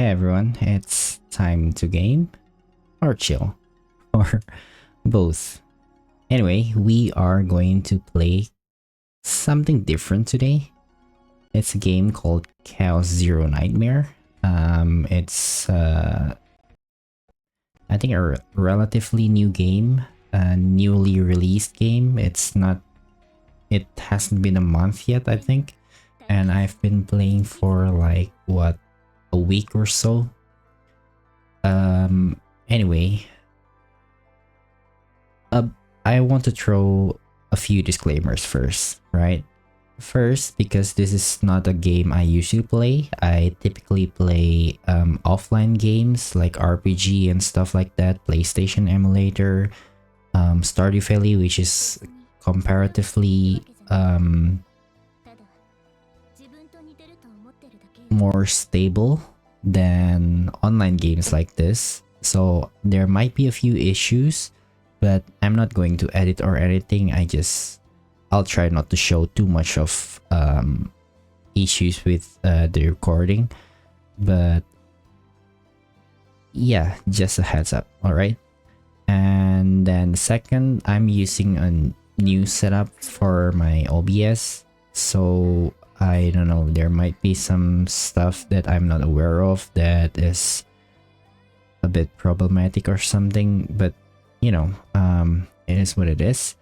Hey everyone, it's time to game or chill or both. Anyway, we are going to play something different today. It's a game called Chaos Zero Nightmare. It's I think a relatively new game, a newly released game. It hasn't been a month yet, I think, and I've been playing for like what, a week or so. Anyway, I want to throw a few disclaimers first, right? First, because this is not a game I usually play. I typically play offline games like RPG and stuff like that, PlayStation emulator, Stardew Valley, which is comparatively more stable than online games like this. So there might be a few issues, but I'm not going to edit or anything. I'll try not to show too much of issues with the recording, but yeah, just a heads up. All right. And then second, I'm using a new setup for my OBS, so I don't know, there might be some stuff that I'm not aware of that is a bit problematic or something, but you know, it is what it is.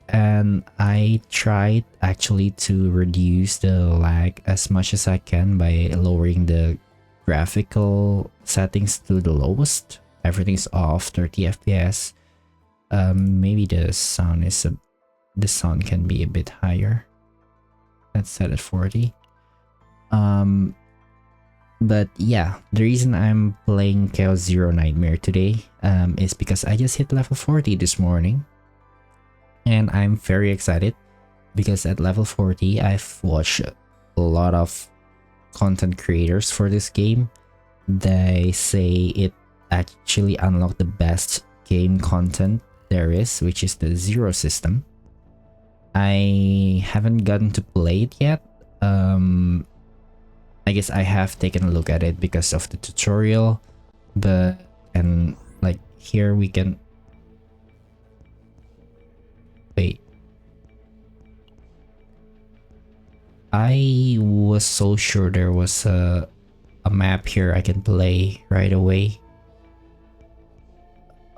And I tried actually to reduce the lag as much as I can by lowering the graphical settings to the lowest. Everything's off 30 FPS. Maybe the sound can be a bit higher. That's set at 40. But yeah, the reason I'm playing Chaos Zero Nightmare today is because I just hit level 40 this morning. And I'm very excited because at level 40, I've watched a lot of content creators for this game. They say it actually unlocked the best game content there is, which is the Zero system. I haven't gotten to play it yet. I guess I have taken a look at it because of the tutorial, and like here we can wait. I was so sure there was a map here I can play right away.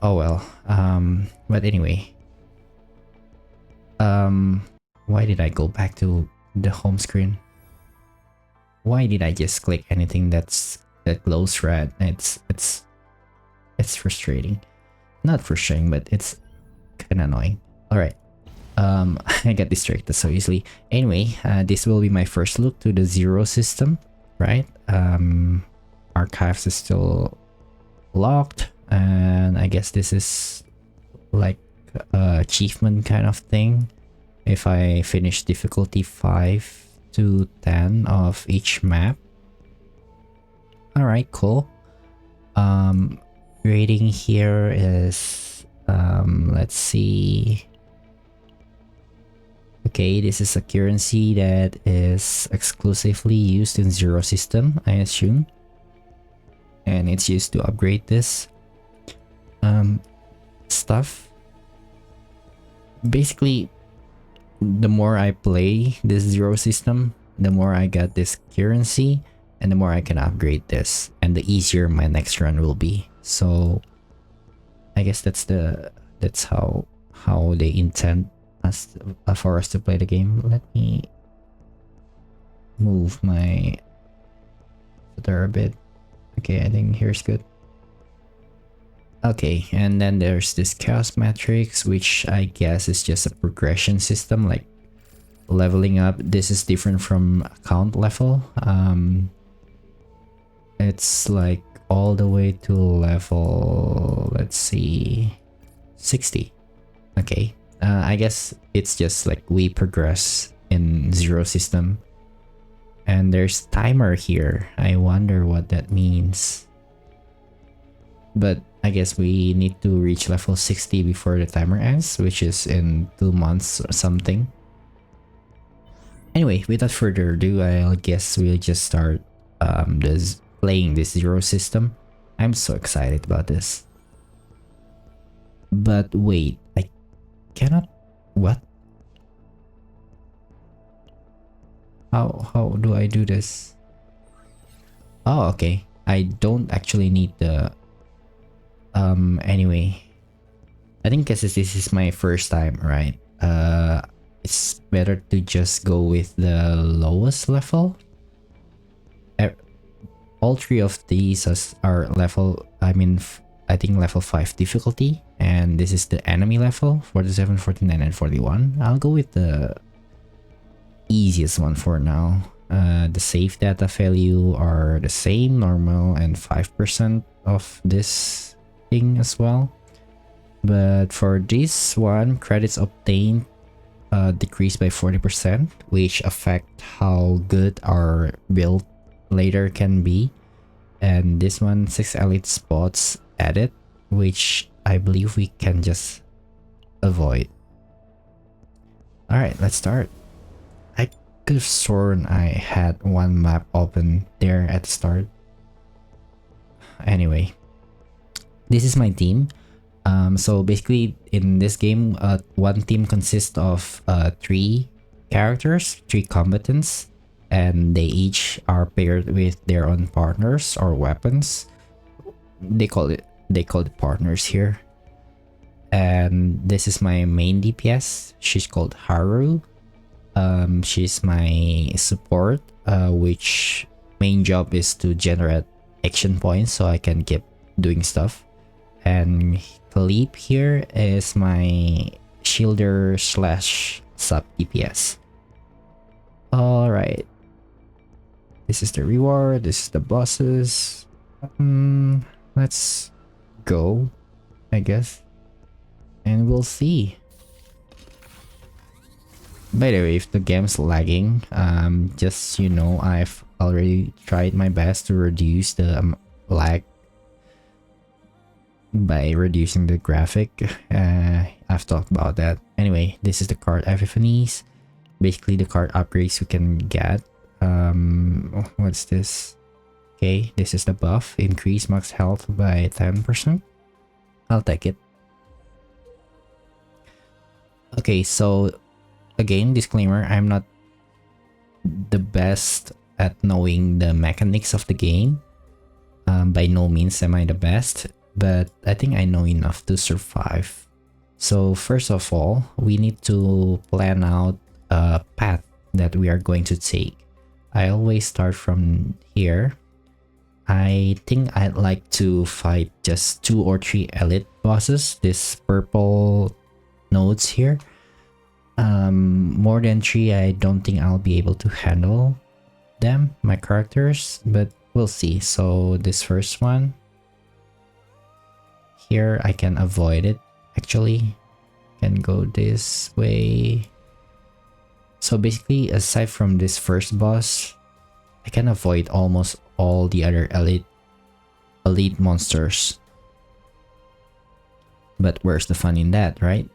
Oh well. But anyway. Why did I go back to the home screen? Why did I just click anything that glows red? It's frustrating. Not frustrating, but it's kind of annoying. All right. I got distracted so easily. Anyway, this will be my first look to the Zero system, right? Archives is still locked, and I guess this is like achievement kind of thing. If I finish difficulty 5 to 10 of each map. All right, cool. Rating here is let's see. Okay, this is a currency that is exclusively used in Zero system, I assume, and it's used to upgrade this stuff. Basically, the more I play this Zero system, the more I get this currency, and the more I can upgrade this, and the easier my next run will be. So I guess that's how they intend for us to play the game. Let me move my footer a bit. Okay, I think here's good. Okay, and then there's this chaos matrix, which I guess is just a progression system, like leveling up. This is different from account level. It's like all the way to level, let's see, 60. Okay, I guess it's just like we progress in Zero system. And there's timer here. I wonder what that means. But I guess we need to reach level 60 before the timer ends, which is in 2 months or something. Anyway, without further ado, I guess we'll just start playing this zero system. I'm so excited about this. But wait, I cannot. What? How do I do this? Oh, okay. I don't actually need the anyway. I think because this is my first time, right? It's better to just go with the lowest level. All three of these are level, I mean, I think level 5 difficulty, and this is the enemy level 47, 49, and 41. I'll go with the easiest one for now. The save data value are the same, normal, and 5% of this thing as well. But for this one, credits obtained decreased by 40%, which affect how good our build later can be. And this one, 6 elite spots added, which I believe we can just avoid. Alright, let's start. I could have sworn I had one map open there at the start. Anyway, this is my team. So basically in this game, one team consists of 3 characters, 3 combatants, and they each are paired with their own partners or weapons. They call it partners here. And this is my main DPS. She's called Haru. She's my support, which main job is to generate action points so I can keep doing stuff. And Philippe here is my shielder slash sub DPS. Alright. This is the reward, this is the bosses. Let's go, I guess. And we'll see. By the way, if the game's lagging, just you know, I've already tried my best to reduce the lag by reducing the graphic. I've talked about that. Anyway, this is the card epiphanies. Basically the card upgrades we can get. What's this? Okay, this is the buff. Increase max health by 10%. I'll take it. Okay, so again, disclaimer, I'm not the best at knowing the mechanics of the game. By no means am I the best, but I think I know enough to survive. So first of all, we need to plan out a path that we are going to take. I always start from here. I think I'd like to fight just 2 or 3 elite bosses, this purple nodes here. More than 3, I don't think I'll be able to handle them, my characters, but we'll see. So this first one here, I can avoid it actually. Can go this way. So basically, aside from this first boss, I can avoid almost all the other elite monsters. But where's the fun in that, right?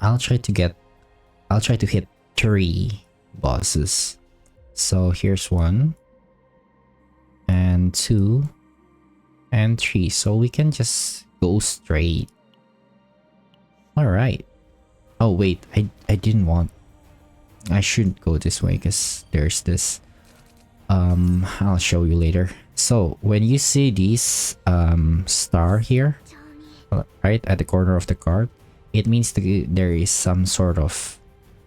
I'll try to hit 3 bosses. So here's 1 and 2 and 3. So we can just go straight. Alright. Oh wait, I didn't want. I shouldn't go this way because there's this. I'll show you later. So when you see this star here, right at the corner of the card, it means there is some sort of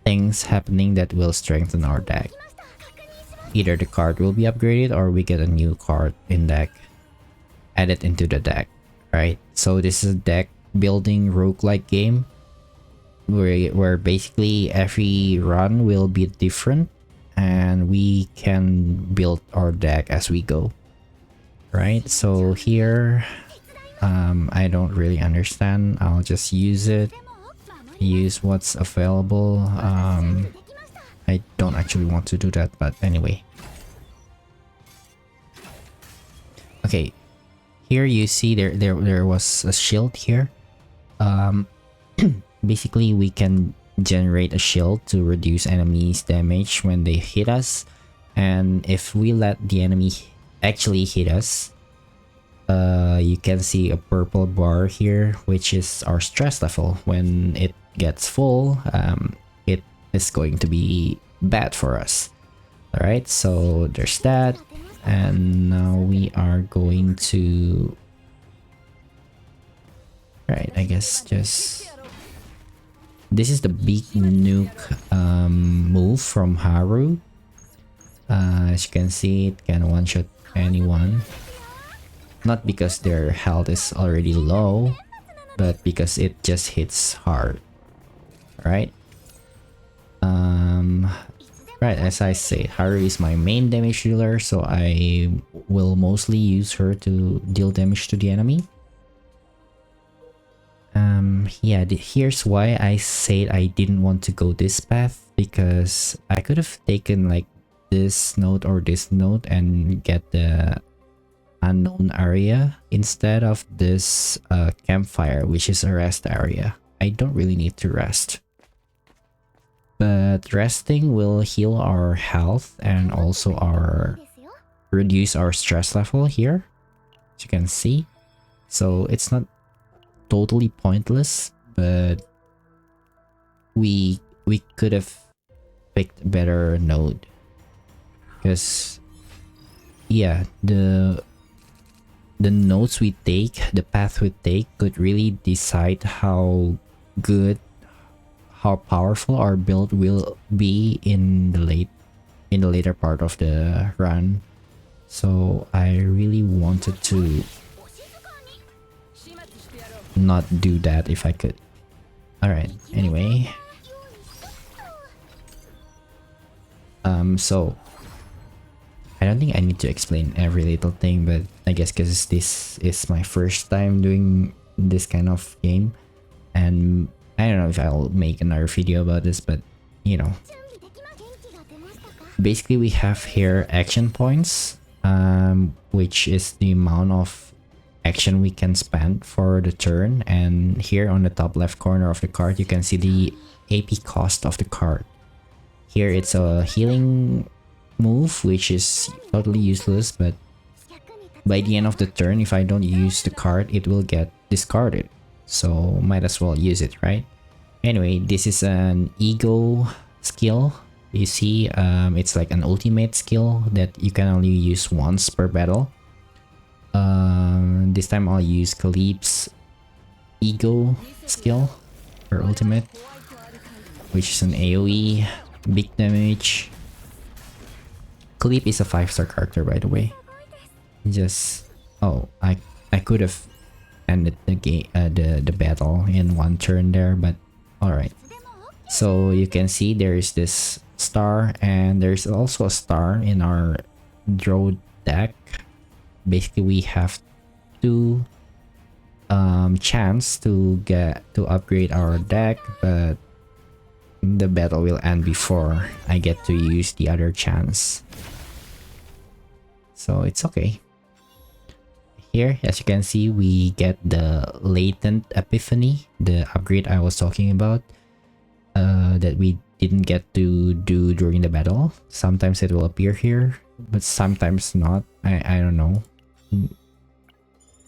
things happening that will strengthen our deck. Either the card will be upgraded or we get a new card in deck added into the deck, right? So this is a deck building roguelike game where basically every run will be different and we can build our deck as we go, right? So here I don't really understand. I'll just use what's available. I don't actually want to do that, but anyway. Okay, here you see there was a shield here. Basically we can generate a shield to reduce enemies damage when they hit us, And if we let the enemy actually hit us, you can see a purple bar here, which is our stress level. When it gets full, it is going to be bad for us. Alright, so there's that. And now we are going to... Right, I guess just... This is the big nuke move from Haru. As you can see, it can one-shot anyone. Not because their health is already low, but because it just hits hard. Right? Right, as I say, Haru is my main damage dealer, so I will mostly use her to deal damage to the enemy. Yeah, here's why I said I didn't want to go this path, because I could have taken like this node or this node and get the unknown area instead of this campfire, which is a rest area. I don't really need to rest. But resting will heal our health and also reduce our stress level here, as you can see. So it's not totally pointless, but we could have picked a better node, because yeah, the nodes we take, the path we take, could really decide how good, how powerful our build will be in the later part of the run. So I really wanted to not do that if I could. Alright, anyway. So I don't think I need to explain every little thing, but I guess because this is my first time doing this kind of game, and I don't know if I'll make another video about this, but you know. Basically, we have here action points, which is the amount of action we can spend for the turn, and here on the top left corner of the card you can see the AP cost of the card. Here it's a healing move, which is totally useless, but by the end of the turn, if I don't use the card, it will get discarded, so might as well use it, right? Anyway, this is an ego skill. You see, it's like an ultimate skill that you can only use once per battle. This time I'll use Khalib's ego skill or ultimate, which is an AoE, big damage. Khalib is a 5-star character, by the way. Just I could have ended the game, the battle in one turn there, but alright. So you can see there is this star, and there's also a star in our draw deck. Basically, we have 2 chance to upgrade our deck, but the battle will end before I get to use the other chance. So it's okay. Here, as you can see, we get the latent epiphany, the upgrade I was talking about, that we didn't get to do during the battle. Sometimes it will appear here, but sometimes not. I don't know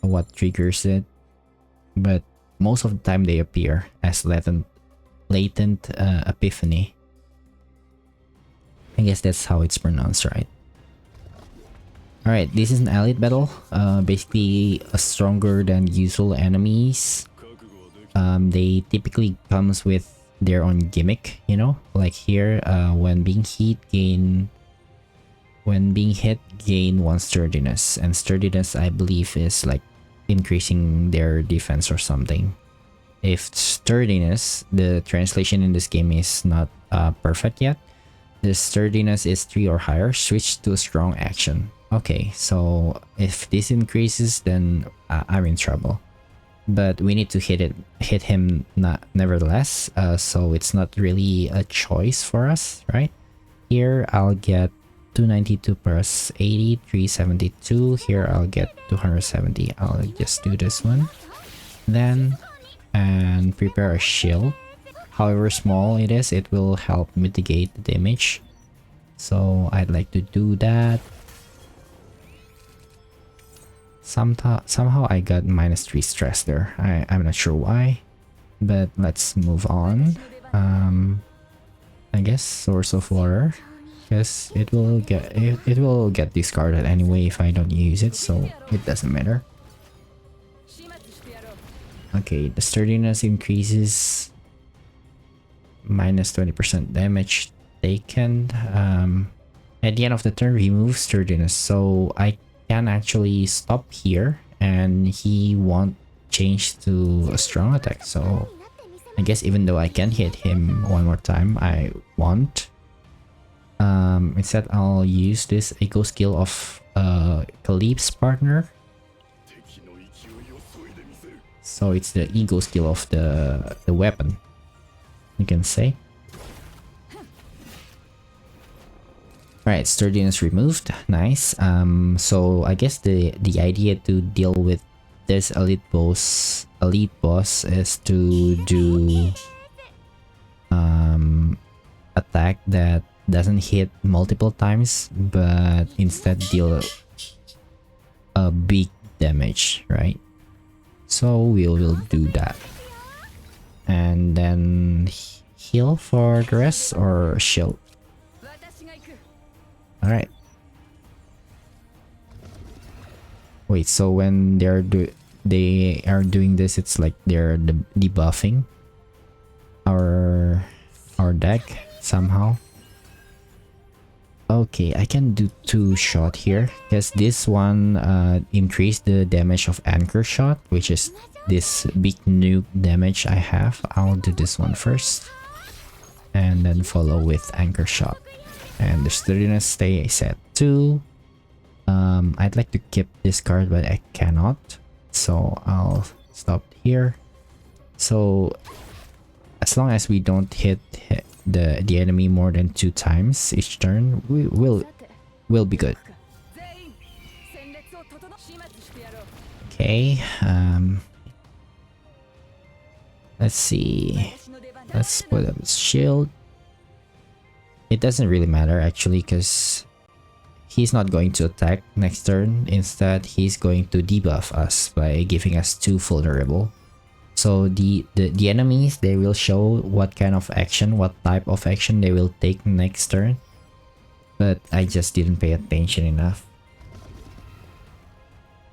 what triggers it, but most of the time they appear as latent epiphany. I guess that's how it's pronounced, right? Alright, this is an elite battle. Basically a stronger than usual enemies. They typically comes with their own gimmick, you know, like here, when being hit, gain 1 sturdiness, and sturdiness I believe is like increasing their defense or something. If sturdiness, the translation in this game is not perfect yet. The sturdiness is 3 or higher, switch to strong action. Okay, so if this increases, then I'm in trouble. But we need to hit him nevertheless, so it's not really a choice for us, right? Here I'll get 292 plus 80, 372. Here I'll get 270. I'll just do this one. Then, and prepare a shield. However small it is, it will help mitigate the damage. So I'd like to do that. Somehow I got -3 stress there. I'm not sure why, but let's move on. I guess source of water. Guess it will get discarded anyway if I don't use it, so it doesn't matter. Okay, the sturdiness increases -20% damage taken. At the end of the turn, remove sturdiness, so I can actually stop here and he won't change to a strong attack. So I guess even though I can hit him one more time, I won't. Instead, I'll use this eco skill of Khalib's partner. So it's the ego skill of the weapon, you can say. Alright, sturdiness removed. Nice. So I guess the idea to deal with this elite boss is to do attack that doesn't hit multiple times, but instead deal a big damage, right? So we will do that. And then heal for the rest, or shield. Alright. Wait, so when they are doing this, it's like they're debuffing our deck somehow. Okay, I can do 2 shot here because this one increased the damage of anchor shot, which is this big nuke damage I have. I'll do this one first and then follow with anchor shot. And the sturdiness stays at 2. I'd like to keep this card, but I cannot, so I'll stop here. So as long as we don't hit the enemy more than 2 times each turn, we will be good. Okay, let's see. Let's put up his shield. It doesn't really matter actually, because he's not going to attack next turn. Instead, he's going to debuff us by giving us 2 vulnerable. So the enemies, they will show what kind of action, what type of action they will take next turn. But I just didn't pay attention enough.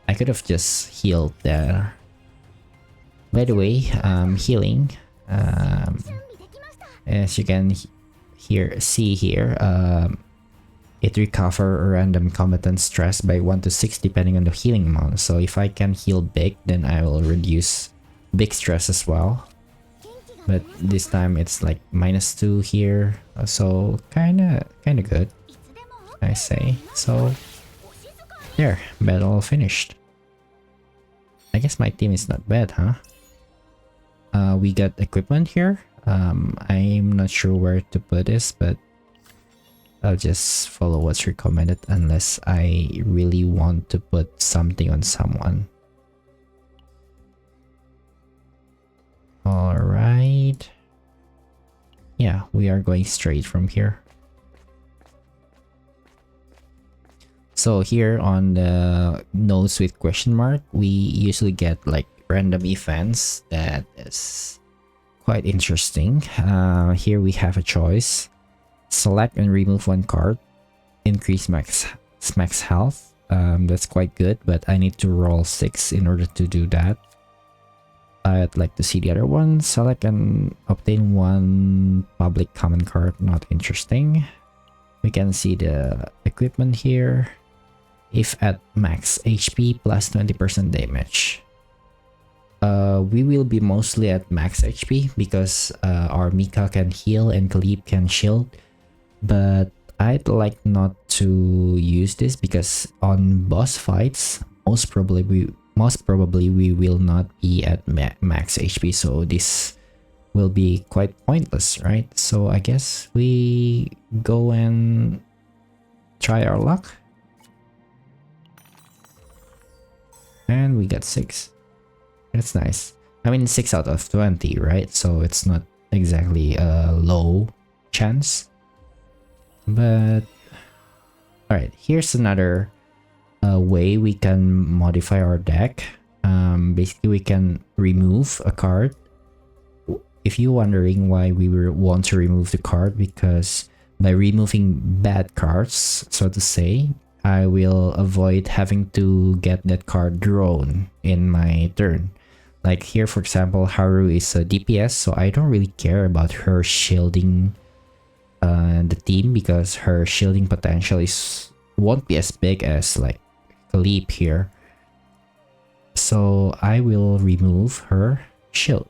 I could have just healed there. By the way, healing. As you can see here, it recover a random combatant stress by 1 to 6 depending on the healing amount. So if I can heal big, then I will reduce big stress as well. But this time it's like -2 here, so kinda good, I say. So there, battle finished. I guess my team is not bad, huh? We got equipment here. I'm not sure where to put this, but I'll just follow what's recommended unless I really want to put something on someone. Alright. Yeah, we are going straight from here. So here on the notes with question mark, we usually get like random events that is quite interesting. Here we have a choice. Select and remove 1 card. Increase max health. That's quite good, but I need to roll 6 in order to do that. I'd like to see the other one. Select and obtain 1 public common card. Not interesting. We can see the equipment here. If at max HP plus 20% damage. We will be mostly at max HP because our Mika can heal and Khalib can shield. But I'd like not to use this because on boss fights, most probably we will not be at max HP, so this will be quite pointless, right? So I guess we go and try our luck. And we got 6. That's nice. I mean 6 out of 20, right? So it's not exactly a low chance. But Alright, here's another way we can modify our deck. Basically, we can remove a card. If you're wondering why we want to remove the card, because by removing bad cards, so to say, I will avoid having to get that card drawn in my turn. Like here, for example, Haru is a DPS, so I don't really care about her shielding the team, because her shielding potential won't be as big as like Leap here. So I will remove her shield.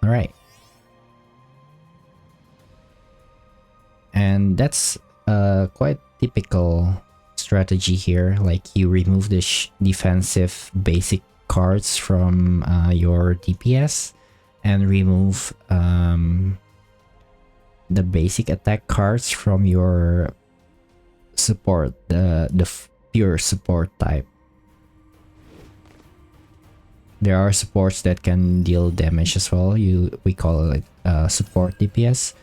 Alright. And that's quite typical strategy here. Like you remove the defensive basic cards from your DPS and remove the basic attack cards from your support, the pure support type. There are supports that can deal damage as well. We call it support DPS,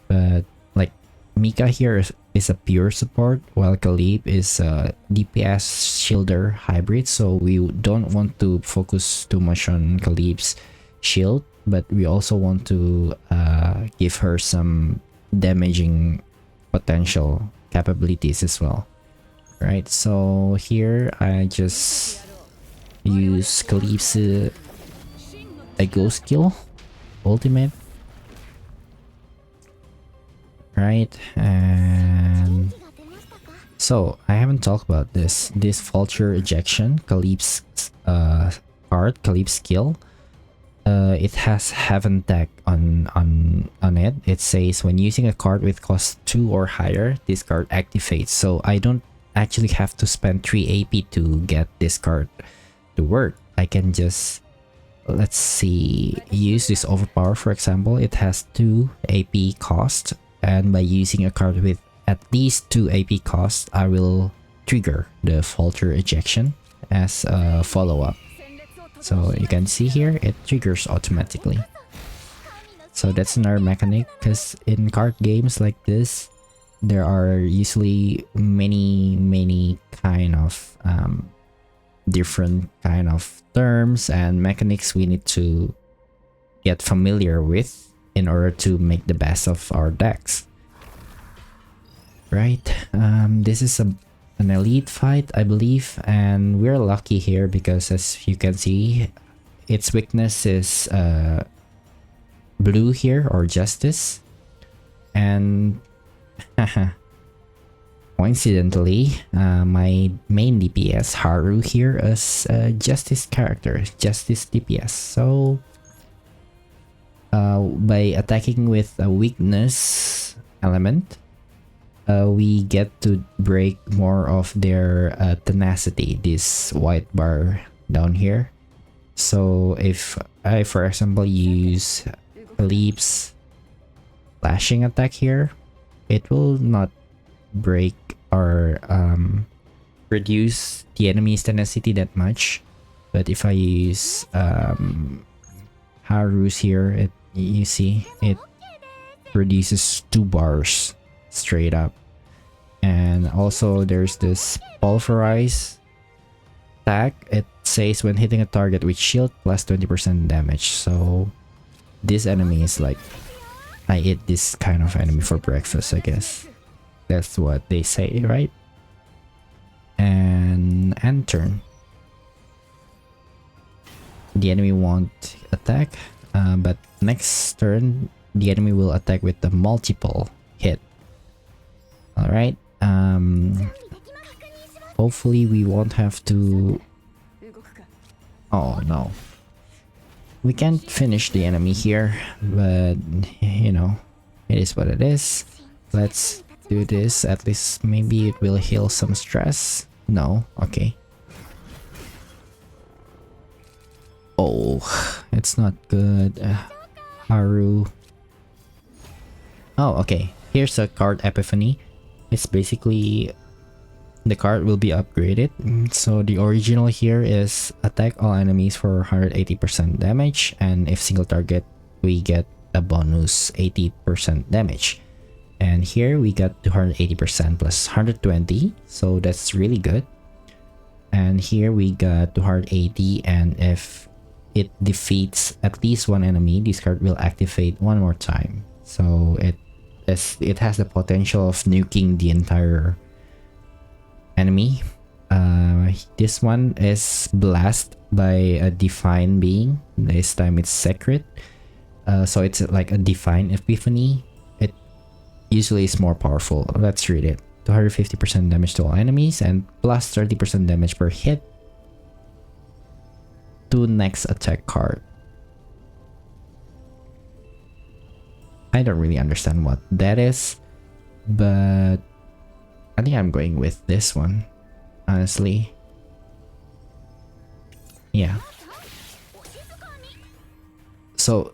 but like Mika here is a pure support, while Khalib is a DPS shielder hybrid. So we don't want to focus too much on Khalib's shield, but we also want to give her some damaging potential capabilities as well. Right, so here I just use Khalib's Ego skill ultimate. Right, and so I haven't talked about this vulture ejection, Khalib's card, Khalib's skill. It has Heaven Tech on it. It says when using a card with cost 2 or higher, this card activates. So I don't actually have to spend 3 AP to get this card to work. I can just, let's see, use this overpower, for example. It has 2 AP cost, and by using a card with at least 2 AP cost, I will trigger the vulture ejection as a follow-up. So you can see here, it triggers automatically. So that's another mechanic, because in card games like this, there are usually many kind of different kind of terms and mechanics we need to get familiar with in order to make the best of our decks. Right, this is an elite fight, I believe, and we're lucky here because, as you can see, its weakness is blue here, or justice, and coincidentally, my main DPS Haru here is a justice character, justice DPS. So by attacking with a weakness element, we get to break more of their tenacity, this white bar down here. So if I, for example, use Leap's slashing attack here, it will not break or reduce the enemy's tenacity that much. But if I use Haru's here, you see it reduces 2 bars straight up. And also there's this pulverize attack. It says when hitting a target with shield plus 20% damage. So this enemy is like, I eat this kind of enemy for breakfast, I guess. That's what they say, right? And end turn. The enemy won't attack, but next turn the enemy will attack with the multiple hit. Alright, hopefully we won't have to... Oh no. We can't finish the enemy here, but you know, it is what it is. Let's do this, at least maybe it will heal some stress. No, okay. Oh, it's not good. Haru. Oh, okay. Here's a card epiphany. It's basically the card will be upgraded. So the original here is attack all enemies for 180% damage, and if single target, we get a bonus 80% damage. And here we got 280% plus 120, so that's really good. And here we got 280, and if it defeats at least one enemy, this card will activate one more time. So it has the potential of nuking the entire enemy. This one is blessed by a divine being. This time it's secret. So it's like a divine epiphany. It usually is more powerful. Let's read it. 250% damage to all enemies and plus 30% damage per hit to next attack card. I don't really understand what that is, but I think I'm going with this one, honestly. Yeah. So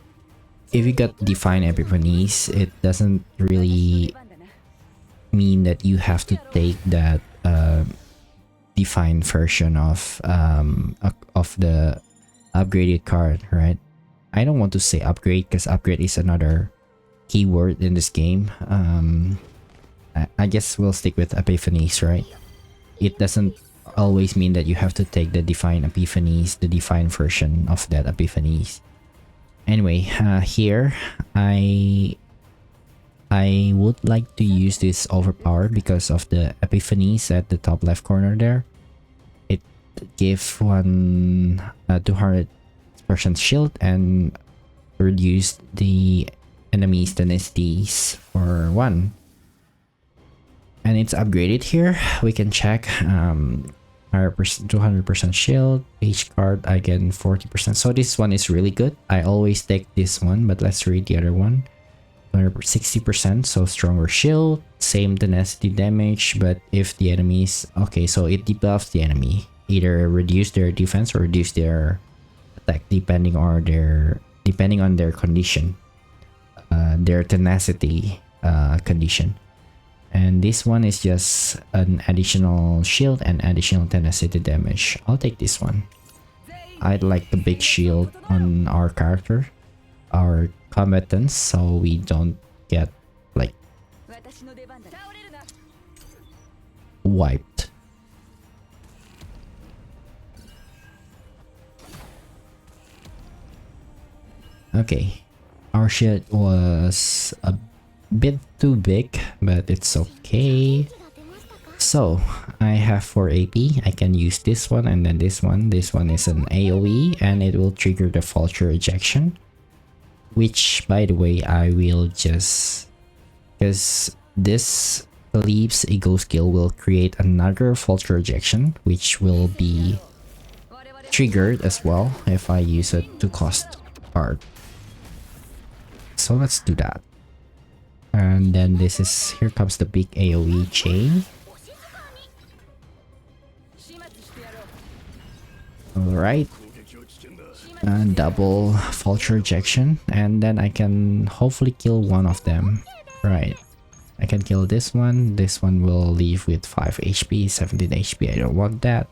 if you got divine epiphanies, it doesn't really mean that you have to take that divine version of the upgraded card, right? I don't want to say upgrade because upgrade is another keyword in this game. I guess we'll stick with epiphanies, right? It doesn't always mean that you have to take the divine epiphanies, the divine version of that epiphanies. Anyway, here I would like to use this overpower because of the epiphanies at the top left corner there. It gives one 200% shield and reduce the enemy's tenacity for 1. And it's upgraded here. We can check 200% shield. Each card I get 40%. So this one is really good. I always take this one, but let's read the other one. 60%, so stronger shield, same tenacity damage, but if the enemies, okay, so it debuffs the enemy, either reduce their defense or reduce their attack depending on their condition, their tenacity condition. And this one is just an additional shield and additional tenacity damage. I'll take this one. I'd like the big shield on our character, our combatants, so we don't get like wiped. Okay, our shield was a bit too big, but it's okay. So I have 4 AP. I can use this one and then this one. This one is an AoE and it will trigger the vulture ejection, which by the way I will just, because this leaves a ghost skill will create another vulture ejection which will be triggered as well if I use a 2-cost card. So let's do that. And then this is, here comes the big AoE chain. Alright. And double vulture ejection, and then I can hopefully kill one of them. Right, I can kill this one will leave with 5 HP, 17 HP. I don't want that,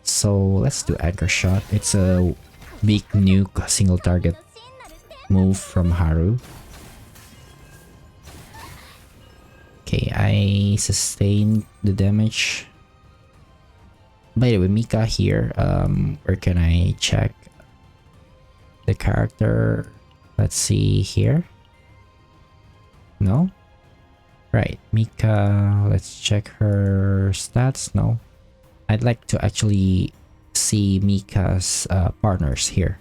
so let's do anchor shot. It's a big nuke single target move from Haru. Okay, I sustained the damage. By the way, Mika here, where can I check the character? Let's see here. No? Right, Mika, let's check her stats. No. I'd like to actually see Mika's partners here.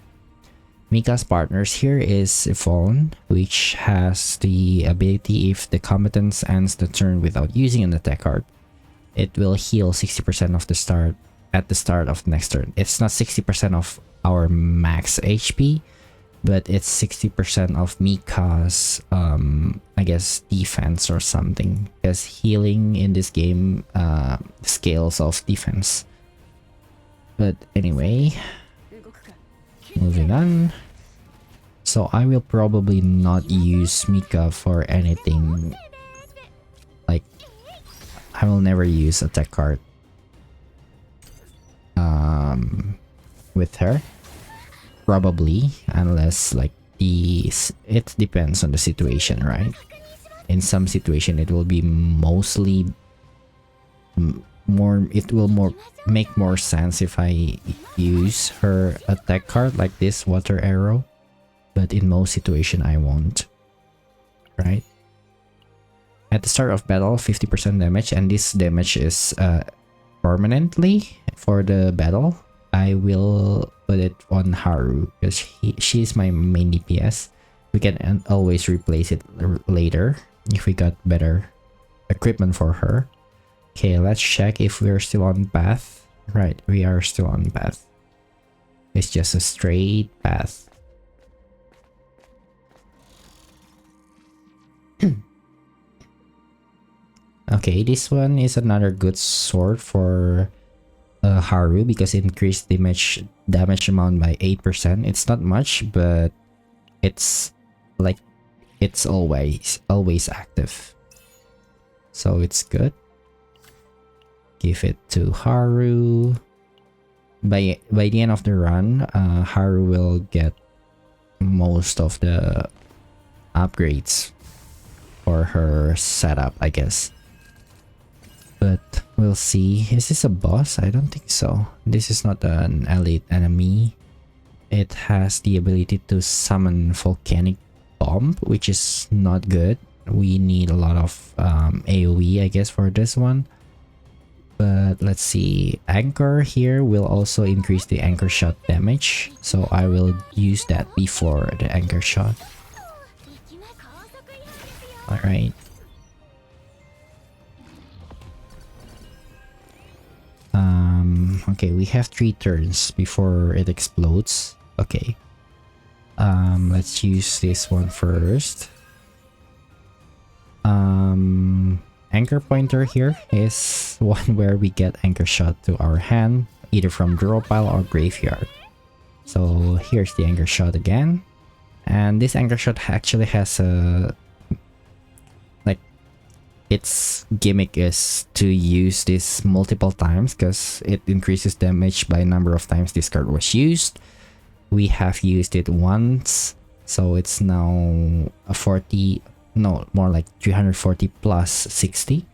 Mika's partners here is Yvonne, which has the ability if the combatants ends the turn without using an attack card, it will heal 60% of the start at the start of next turn. It's not 60% of our max HP, but it's 60% of Mika's I guess defense or something, because healing in this game scales of defense. But anyway, moving on. So I will probably not use Mika for anything. Like, I will never use a tech card with her, probably, unless like it depends on the situation, right? In some situation it will be mostly more, it will make more sense if I use her attack card like this water arrow, but in most situation I won't, right? At the start of battle, 50% damage, and this damage is permanently for the battle. I will put it on Haru because she's my main DPS. We can always replace it later if we got better equipment for her. Okay, let's check if we're still on path. Right, we are still on path. It's just a straight path. Okay, this one is another good sword for Haru because it increased damage amount by 8%. It's not much, but it's like it's always active, so it's good. Give it to Haru. By the end of the run, Haru will get most of the upgrades for her setup, I guess. But we'll see. Is this a boss? I don't think so. This is not an elite enemy. It has the ability to summon volcanic bomb, which is not good. We need a lot of AoE, I guess, for this one. But let's see. Anchor here will also increase the anchor shot damage, so I will use that before the anchor shot. Alright. Okay, we have 3 turns before it explodes. Okay. Let's use this one first. Anchor pointer here is one where we get anchor shot to our hand, either from draw pile or graveyard. So here's the anchor shot again. And this anchor shot actually has a, like, its gimmick is to use this multiple times because it increases damage by number of times this card was used. We have used it once, so it's now a 40, no, more like 340 plus 60,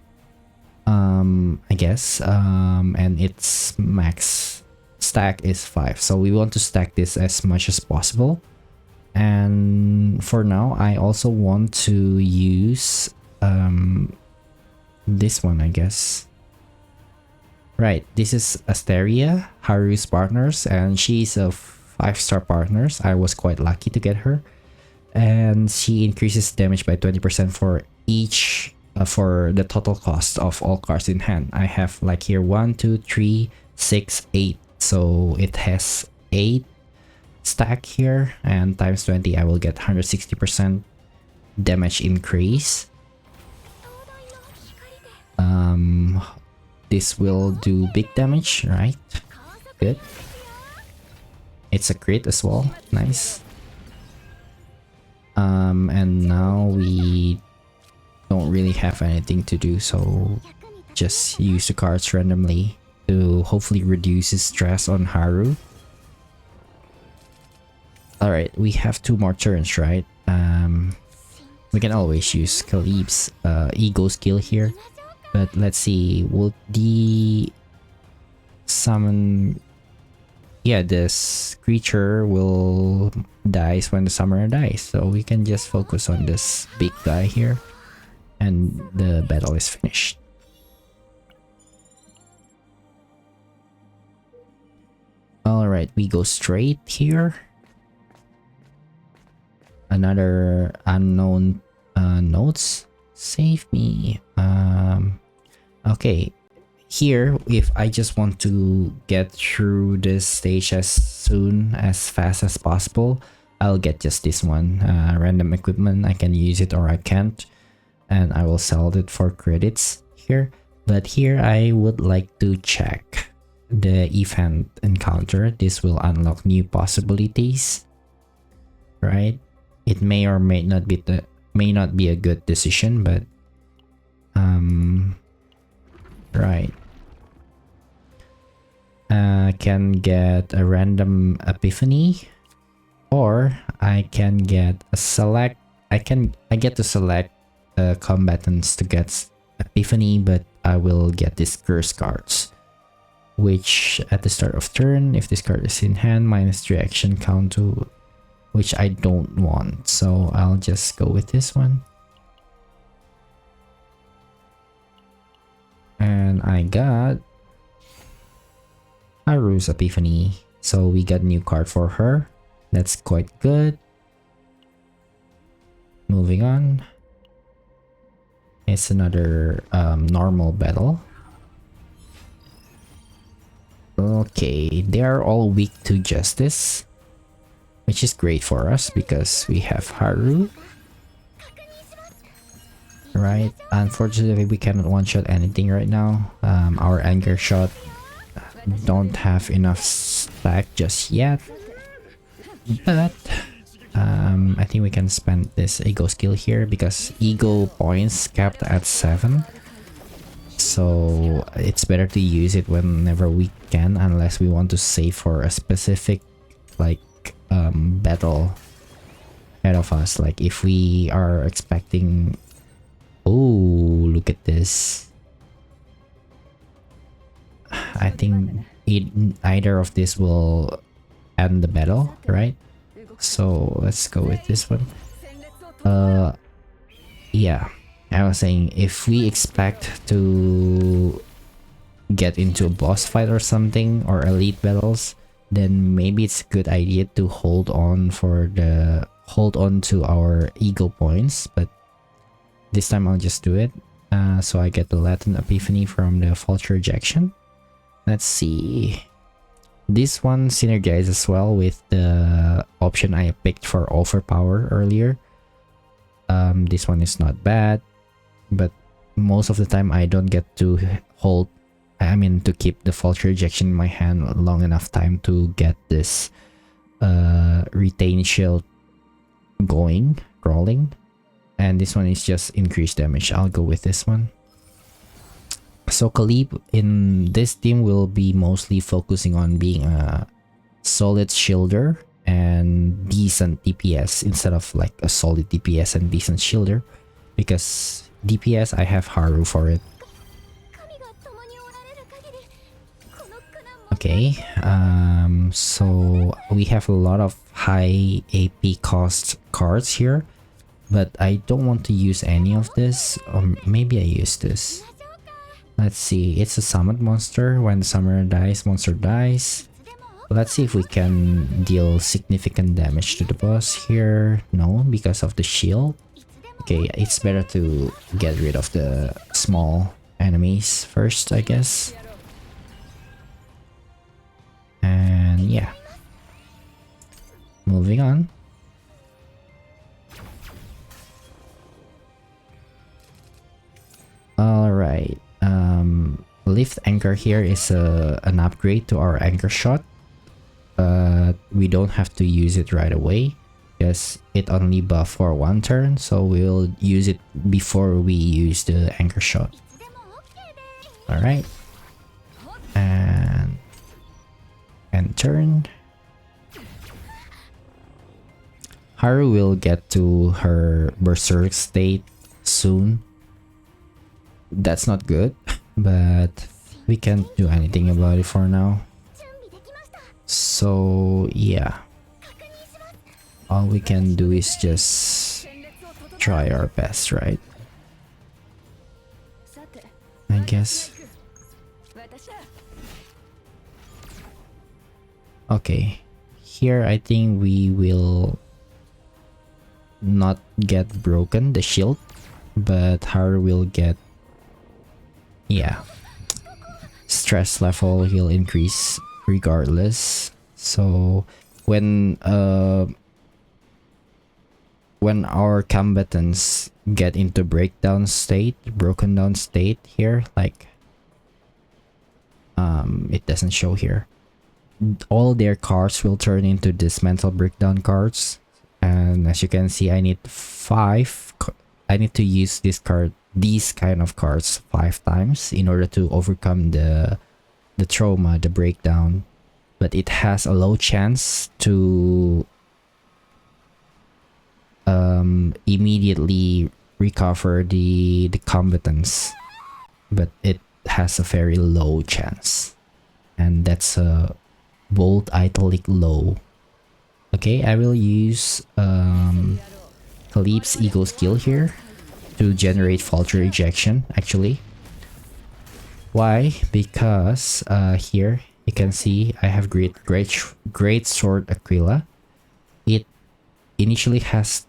I guess. And its max stack is 5, so we want to stack this as much as possible. And for now, I also want to use this one, I guess. Right, this is Asteria, Haru's partners, and she's a 5-star partners. I was quite lucky to get her. And she increases damage by 20% for each, for the total cost of all cards in hand. I have like here 1, 2, 3, 6, 8. So it has 8 stack here, and times 20 I will get 160% damage increase. This will do big damage, right? Good. It's a crit as well. Nice. And now we don't really have anything to do, so just use the cards randomly to hopefully reduce his stress on Haru. Alright, we have 2 more turns, right? We can always use Khalib's ego skill here, but let's see, will the summon... Yeah, this creature will dies when the summoner dies, so we can just focus on this big guy here and the battle is finished. Alright, we go straight here. Another unknown notes. Save me. Okay. Here, if I just want to get through this stage as fast as possible, I'll get just this one. Random equipment, I can use it or I can't. And I will sell it for credits here. But here I would like to check the event encounter. This will unlock new possibilities, right? It may or may not be a good decision, but right. Can get a random epiphany or I can get a select. I get to select combatants to get epiphany, but I will get these curse cards, which at the start of turn, if this card is in hand, -3 action count to, which I don't want, so I'll just go with this one. And I got Haru's epiphany, so we got a new card for her. That's quite good. Moving on. It's another normal battle. Okay, they are all weak to justice, which is great for us because we have Haru. Right, unfortunately we cannot one-shot anything right now. Our anger shot don't have enough stack just yet, but I think we can spend this ego skill here because ego points capped at 7, so it's better to use it whenever we can, unless we want to save for a specific like battle ahead of us. Like if we are expecting, oh, look at this. I think either of this will end the battle, right? So let's go with this one. Yeah, I was saying if we expect to get into a boss fight or something, or elite battles, then maybe it's a good idea to hold on to our ego points, but this time I'll just do it. So I get the Latin Epiphany from the Vulture Ejection. Let's see. This one synergizes as well with the option I picked for Overpower earlier. This one is not bad, but most of the time I don't get to to keep the Vulture Ejection in my hand long enough time to get this Retain Shield crawling. And this one is just increased damage. I'll go with this one. So Khalib in this team will be mostly focusing on being a solid shielder and decent DPS instead of like a solid DPS and decent shielder, because DPS I have Haru for it. Okay, so we have a lot of high AP cost cards here, but I don't want to use any of this, or maybe I use this. Let's see, it's a summoned monster. When the summoner dies, monster dies. Let's see if we can deal significant damage to the boss here. No, because of the shield. Okay, it's better to get rid of the small enemies first, I guess. And yeah. Moving on. Alright. Lift Anchor here is an upgrade to our Anchor Shot. We don't have to use it right away because it only buffs for 1 turn, so we'll use it before we use the Anchor Shot. Alright. And turn. Haru will get to her Berserk state soon. That's not good, but we can't do anything about it for now. So yeah, all we can do is just try our best, right? I guess. Okay, here I think we will not get broken, the shield, but Haru will get, yeah, stress level will increase regardless. So when our combatants get into broken down state here, like it doesn't show here, all their cards will turn into dismantle breakdown cards, and as you can see, I need to use these kind of cards 5 times in order to overcome the trauma, the breakdown. But it has a low chance to immediately recover the combatants, but it has a very low chance, and that's a bold italic low. Okay, I will use Philippe's ego skill here to generate falter ejection. Actually, why? Because here you can see I have great sword Aquila. It initially has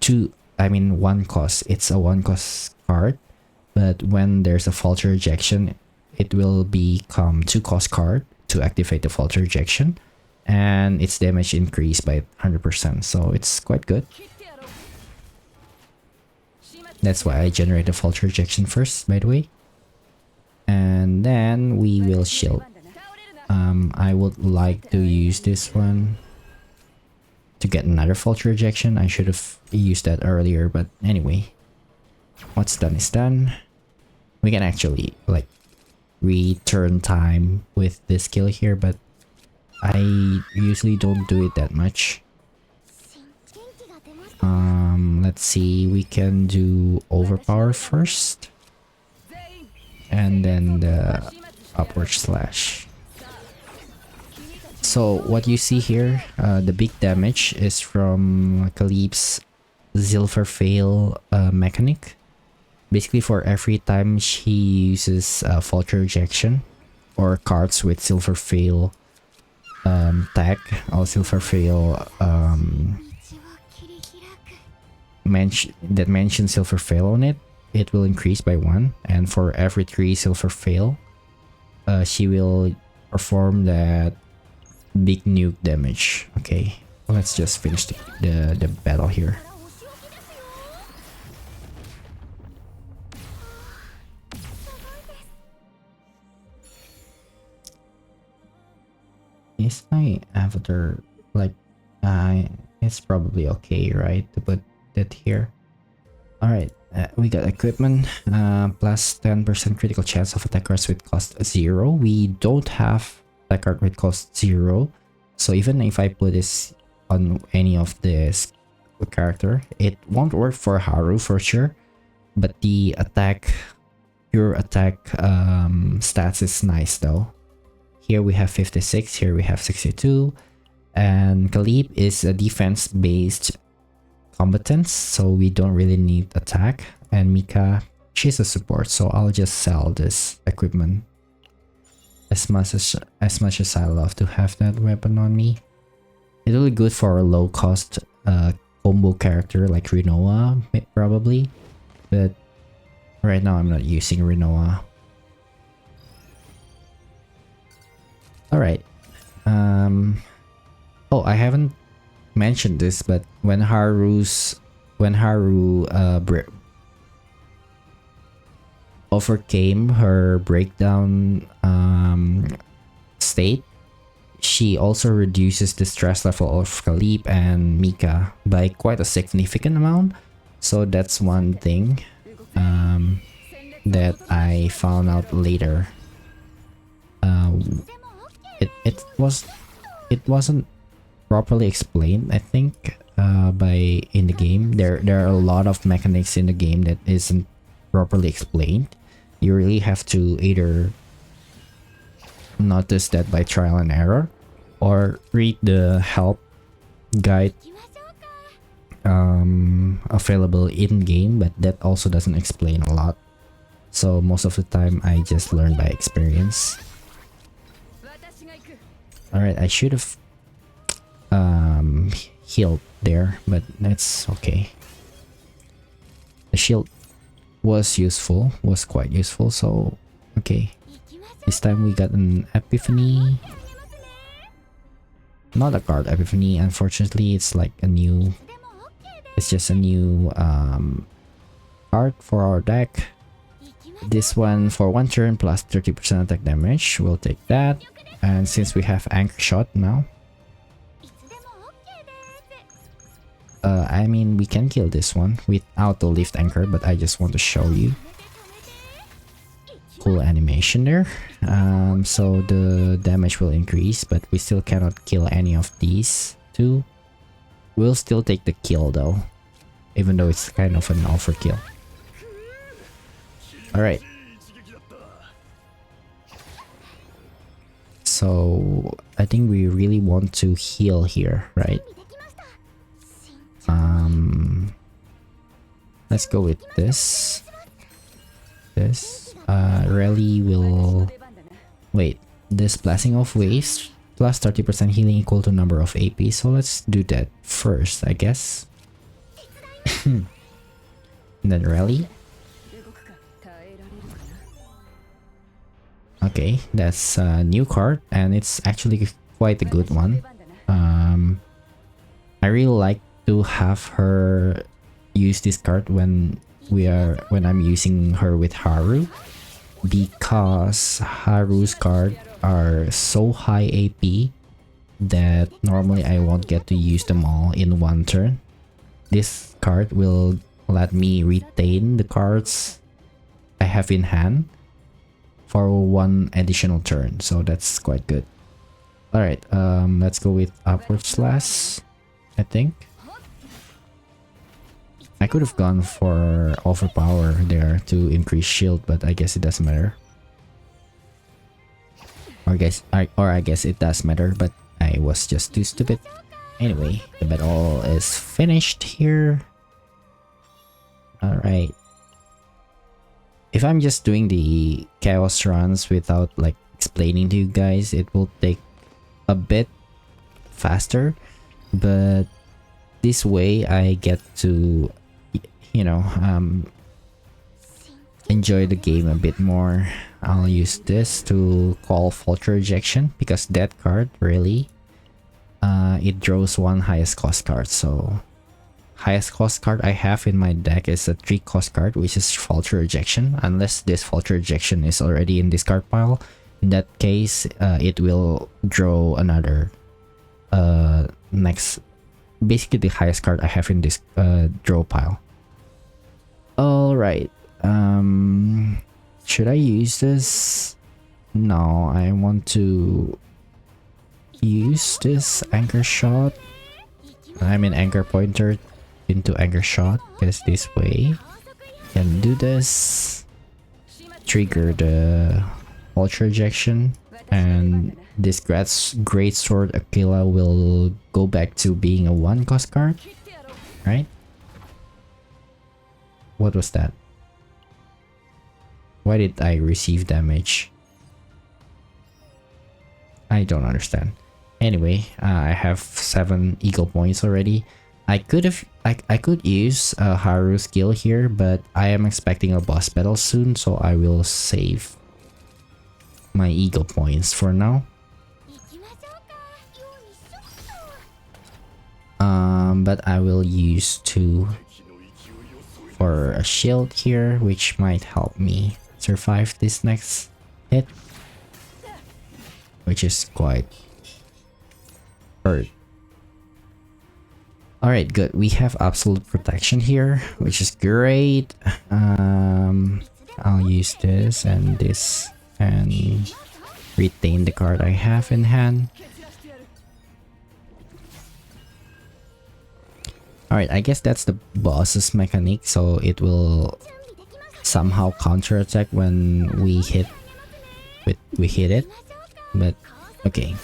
one cost. It's a one cost card, but when there's a falter ejection, it will become 2 cost card to activate the falter ejection, and its damage increased by 100%. So it's quite good. That's why I generate the falter ejection first, by the way. And then we will shield. I would like to use this one to get another falter ejection. I should have used that earlier, but anyway, what's done is done. We can actually like return time with this skill here, but I usually don't do it that much. Let's see, we can do overpower first, and then the upward slash. So what you see here, the big damage is from Calip's Zilver Fail mechanic. Basically, for every time she uses falter ejection or cards with Silver Fail tag or Silver Fail that mentions Silver Fail on it, it will increase by 1, and for every 3 Silver Fail, she will perform that big nuke damage. Okay, let's just finish the battle here. Is my avatar like it's probably okay, right, to put that here? All right, we got equipment, plus 10% critical chance of attack cards with cost 0. We don't have attack card with cost 0, so even if I put this on any of this character, it won't work for Haru for sure, but the pure attack stats is nice though. Here we have 56, here we have 62, and Calip is a defense-based combatant, so we don't really need attack. And Mika, she's a support, so I'll just sell this equipment. As much as I love to have that weapon on me, it's really good for a low-cost combo character like Rinoa, probably, but right now I'm not using Rinoa. Alright, oh, I haven't mentioned this, but when Haru overcame her breakdown state, she also reduces the stress level of Calip and Mika by quite a significant amount. So that's one thing that I found out later. It wasn't properly explained, I think, in the game. There are a lot of mechanics in the game that isn't properly explained. You really have to either notice that by trial and error, or read the help guide available in game, but that also doesn't explain a lot. So most of the time I just learn by experience. Alright, I should have healed there, but that's okay. The shield was quite useful, so okay. This time we got an epiphany. Not a card epiphany, unfortunately. It's like it's just a new card for our deck. This one for 1 turn plus 30% attack damage, we'll take that. And since we have anchor shot now, I mean, we can kill this one without the lift anchor, but I just want to show you. Cool animation there. So the damage will increase, but we still cannot kill any of these two. We'll still take the kill though. even though it's kind of an overkill. Alright. So I think we really want to heal here, right? Let's go with this. Rally will... Wait, this Blessing of Waves plus 30% healing equal to number of AP. So let's do that first, I guess. And then Rally. Okay, that's a new card and it's actually quite a good one. I really like to have her use this card when I'm using her with Haru, because Haru's cards are so high AP that normally I won't get to use them all in one turn. This card will let me retain the cards I have in hand for one additional turn, so that's quite good. Alright, let's go with Upward Slash, I think. I could have gone for Overpower there to increase shield, but I guess it doesn't matter. Or I guess it does matter, but I was just too stupid. Anyway, the battle is finished here. Alright. If I'm just doing the chaos runs without like explaining to you guys, it will take a bit faster, but this way I get to, you know, enjoy the game a bit more. I'll use this to call Vulture Ejection because that card really it draws one highest cost card. So highest cost card I have in my deck is a 3 cost card, which is Vulture Ejection. Unless this Vulture Ejection is already in discard pile, in that case it will draw another next, basically the highest card I have in this draw pile. Alright, should I use this? No, I want to use this Anchor Shot. I mean Anchor Pointer into Anchor Shot, because this way I can do this, trigger the Vulture Ejection, and this Great Sword Aquila will go back to being a 1 cost card, right? What was that? Why did I receive damage? I don't understand. Anyway, I have 7 Eagle points already. I could use a Haru skill here, but I am expecting a boss battle soon, so I will save my Eagle points for now. But I will use 2 for a shield here, which might help me survive this next hit, which is quite hurt. Alright, good. We have absolute protection here, which is great. I'll use this and this and retain the card I have in hand. Alright, I guess that's the boss's mechanic, so it will somehow counterattack when we hit it. But okay.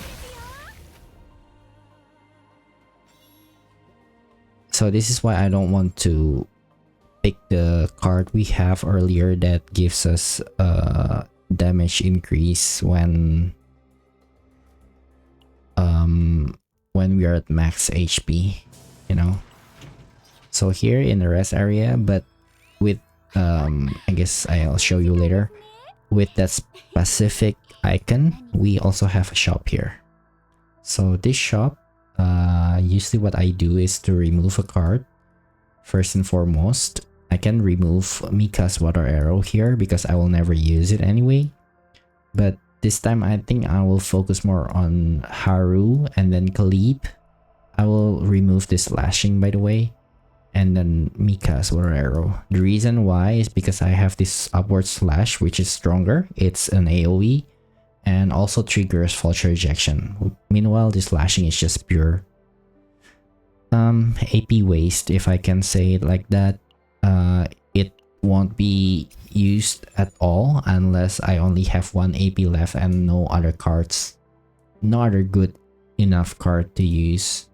So this is why I don't want to pick the card we have earlier that gives us damage increase when we are at max HP, you know. So here in the rest area, but with I guess I'll show you later, with that specific icon, we also have a shop here. So this shop, usually what I do is to remove a card. First and foremost, I can remove Mika's water arrow here because I will never use it anyway. But this time I think I will focus more on Haru and then Khalib. I will remove this lashing, by the way, and then Mika's water arrow. The reason why is because I have this upward slash, which is stronger. It's an AoE and also triggers Vulture Ejection. Meanwhile, this lashing is just pure AP waste, if I can say it like that. It won't be used at all unless I only have one AP left and no other cards, no other good enough card to use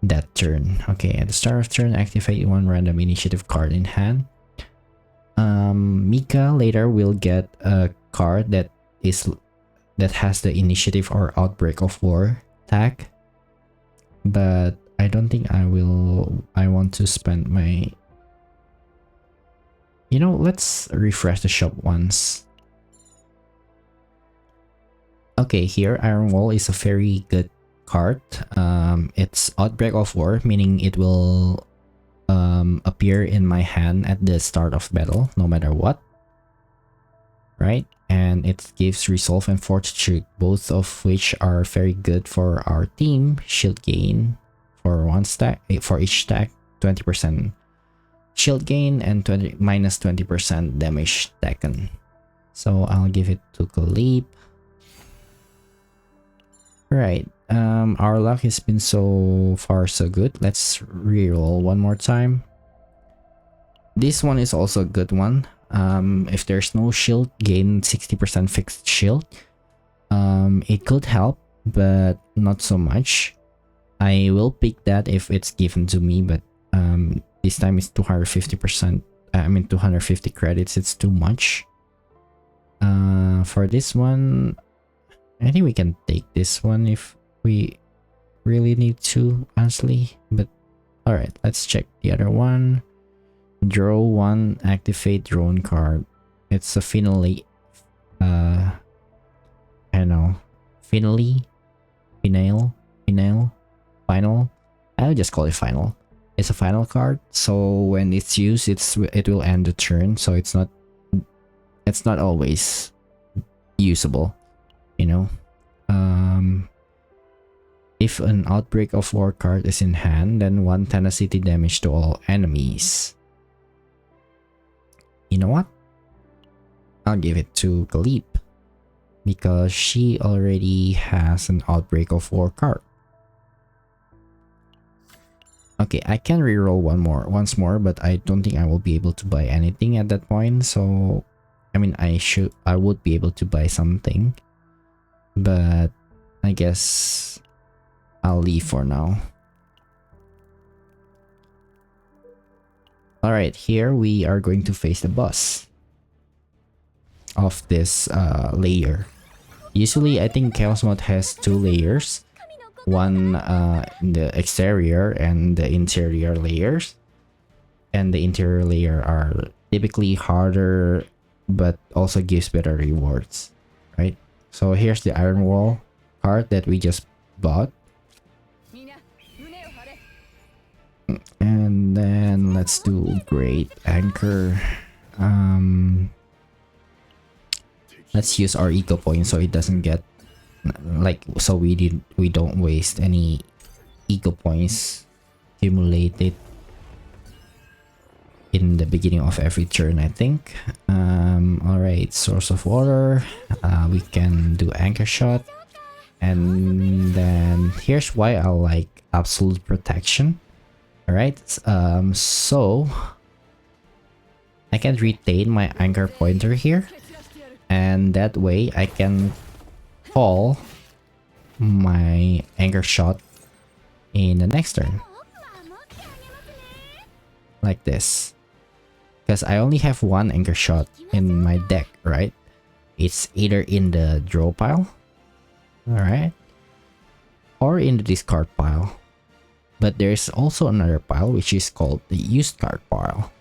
that turn. Okay, at the start of turn, activate one random initiative card in hand. Mika later will get a card that has the initiative or outbreak of war tag, but I don't think I want to spend my, let's refresh the shop once. Okay, here Iron Wall is a very good card. It's Outbreak of War, meaning it will appear in my hand at the start of battle, no matter what. Right? And it gives Resolve and Fortitude, both of which are very good for our team. Shield gain for one stack, for each stack, 20% shield gain and minus 20% damage taken. So I'll give it to Kalib. Right, our luck has been so far so good. Let's reroll one more time. This one is also a good one. If there's no shield, gain 60% fixed shield. It could help, but not so much. I will pick that if it's given to me, but this time it's 250%. 250 credits. It's too much. For this one, I think we can take this one if we really need to, honestly. But alright, let's check the other one. Draw one, activate drone card. It's a finale. I don't know. Final. I'll just call it final. It's a final card, so when it's used, it will end the turn. So it's not always usable. If an Outbreak of War card is in hand, then 1 tenacity damage to all enemies. You know what? I'll give it to Kalib, because she already has an Outbreak of War card. Okay, I can reroll once more, but I don't think I will be able to buy anything at that point. So, I would be able to buy something, but I guess I'll leave for now. Alright, here we are going to face the boss of this layer. Usually, I think Chaos Mode has 2 layers. One in the exterior and the interior layers. And the interior layer are typically harder, but also gives better rewards, right? So here's the Iron Wall card that we just bought. And then let's do Great Anchor. Let's use our eco point so it doesn't get so we don't waste any eco points accumulated in the beginning of every turn, I think. Alright, Source of Water. We can do Anchor Shot. And then here's why I like Absolute Protection. Alright, so I can retain my anchor pointer here, and that way I can call my anchor shot in the next turn. Like this. Because I only have one anchor shot in my deck, right? It's either in the draw pile, alright, or in the discard pile. But there's also another pile which is called the used card pile.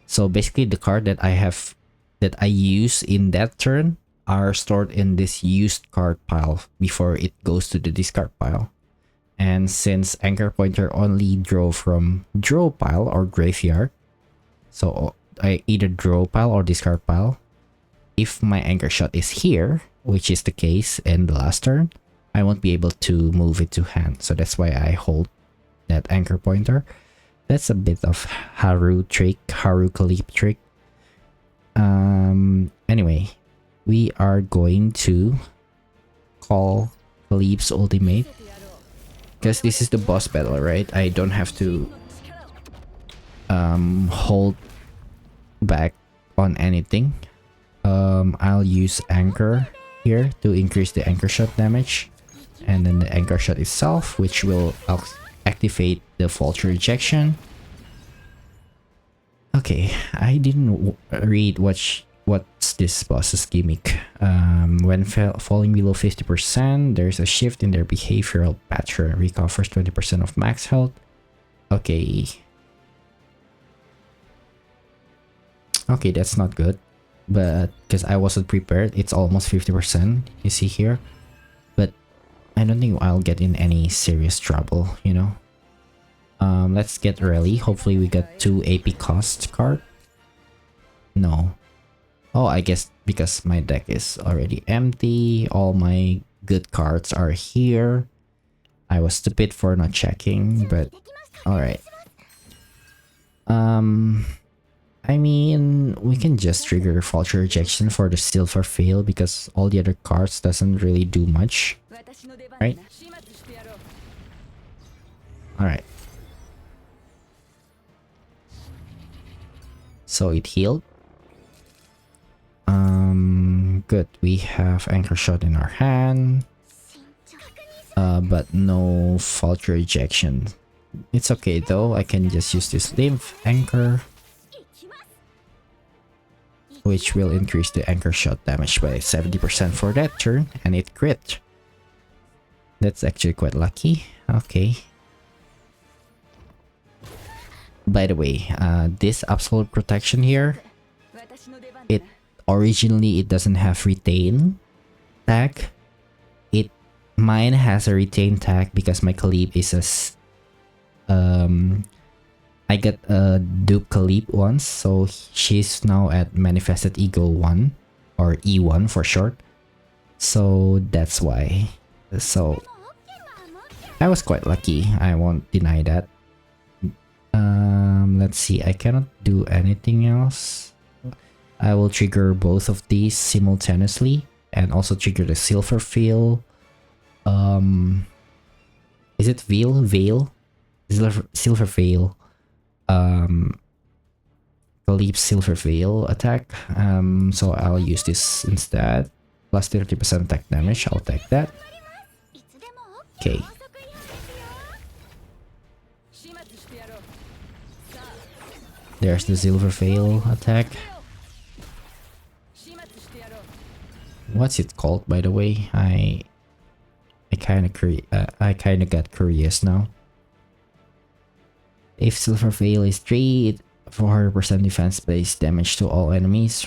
So basically the card that I use in that turn are stored in this used card pile before it goes to the discard pile. And since Anchor Pointer only draw from draw pile or graveyard, so I either draw pile or discard pile. If my anchor shot is here, which is the case in the last turn, I won't be able to move it to hand. So that's why I hold that anchor pointer. That's a bit of Haru Kalib trick. Anyway, we are going to call Kalib's ultimate. because this is the boss battle, right? I don't have to hold back on anything. I'll use anchor here to increase the anchor shot damage, and then the anchor shot itself, which will activate the vulture ejection. Okay, I didn't read what's this boss's gimmick. When falling below 50%, there's a shift in their behavioral pattern. Recovers 20% of max health. Okay. Okay, that's not good. But because I wasn't prepared, it's almost 50%, you see here. But I don't think I'll get in any serious trouble, you know. Let's get rally. Hopefully we get 2 AP cost card. No. Oh, I guess because my deck is already empty, all my good cards are here. I was stupid for not checking, but alright. I mean, we can just trigger vulture ejection for the silver fail because all the other cards doesn't really do much, right? Alright. So it healed. Good. We have anchor shot in our hand, but no vulture ejection. It's okay though. I can just use this lymph anchor, which will increase the anchor shot damage by 70% for that turn, and it crit. That's actually quite lucky. Okay. By the way, this absolute protection here, originally it doesn't have retain tag. Mine has a retain tag because my Khalib is I got a dupe Khalib once, so she's now at manifested ego 1, or E1 for short. So that's why. So I was quite lucky, I won't deny that. Let's see, I cannot do anything else. I will trigger both of these simultaneously and also trigger the silver veil. Is it veil? Veil? Silver veil. Khalib silver veil attack. So I'll use this instead. Plus 30% attack damage. I'll take that. Okay. There's the silver veil attack. What's it called, by the way? I kind of got curious now. If silver veil is 3, 400% defense based damage to all enemies.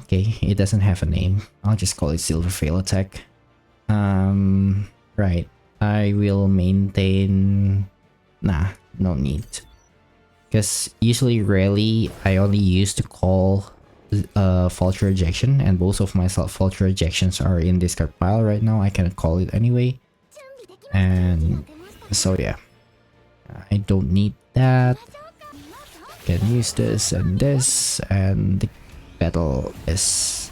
Okay, it doesn't have a name. I'll just call it silver veil attack. Right. I will maintain. Nah, no need. Because usually, rarely, I only use to call vulture ejection, and both of my vulture ejections are in discard pile right now. I cannot call it anyway, and so yeah, I don't need that. Can use this, and the battle is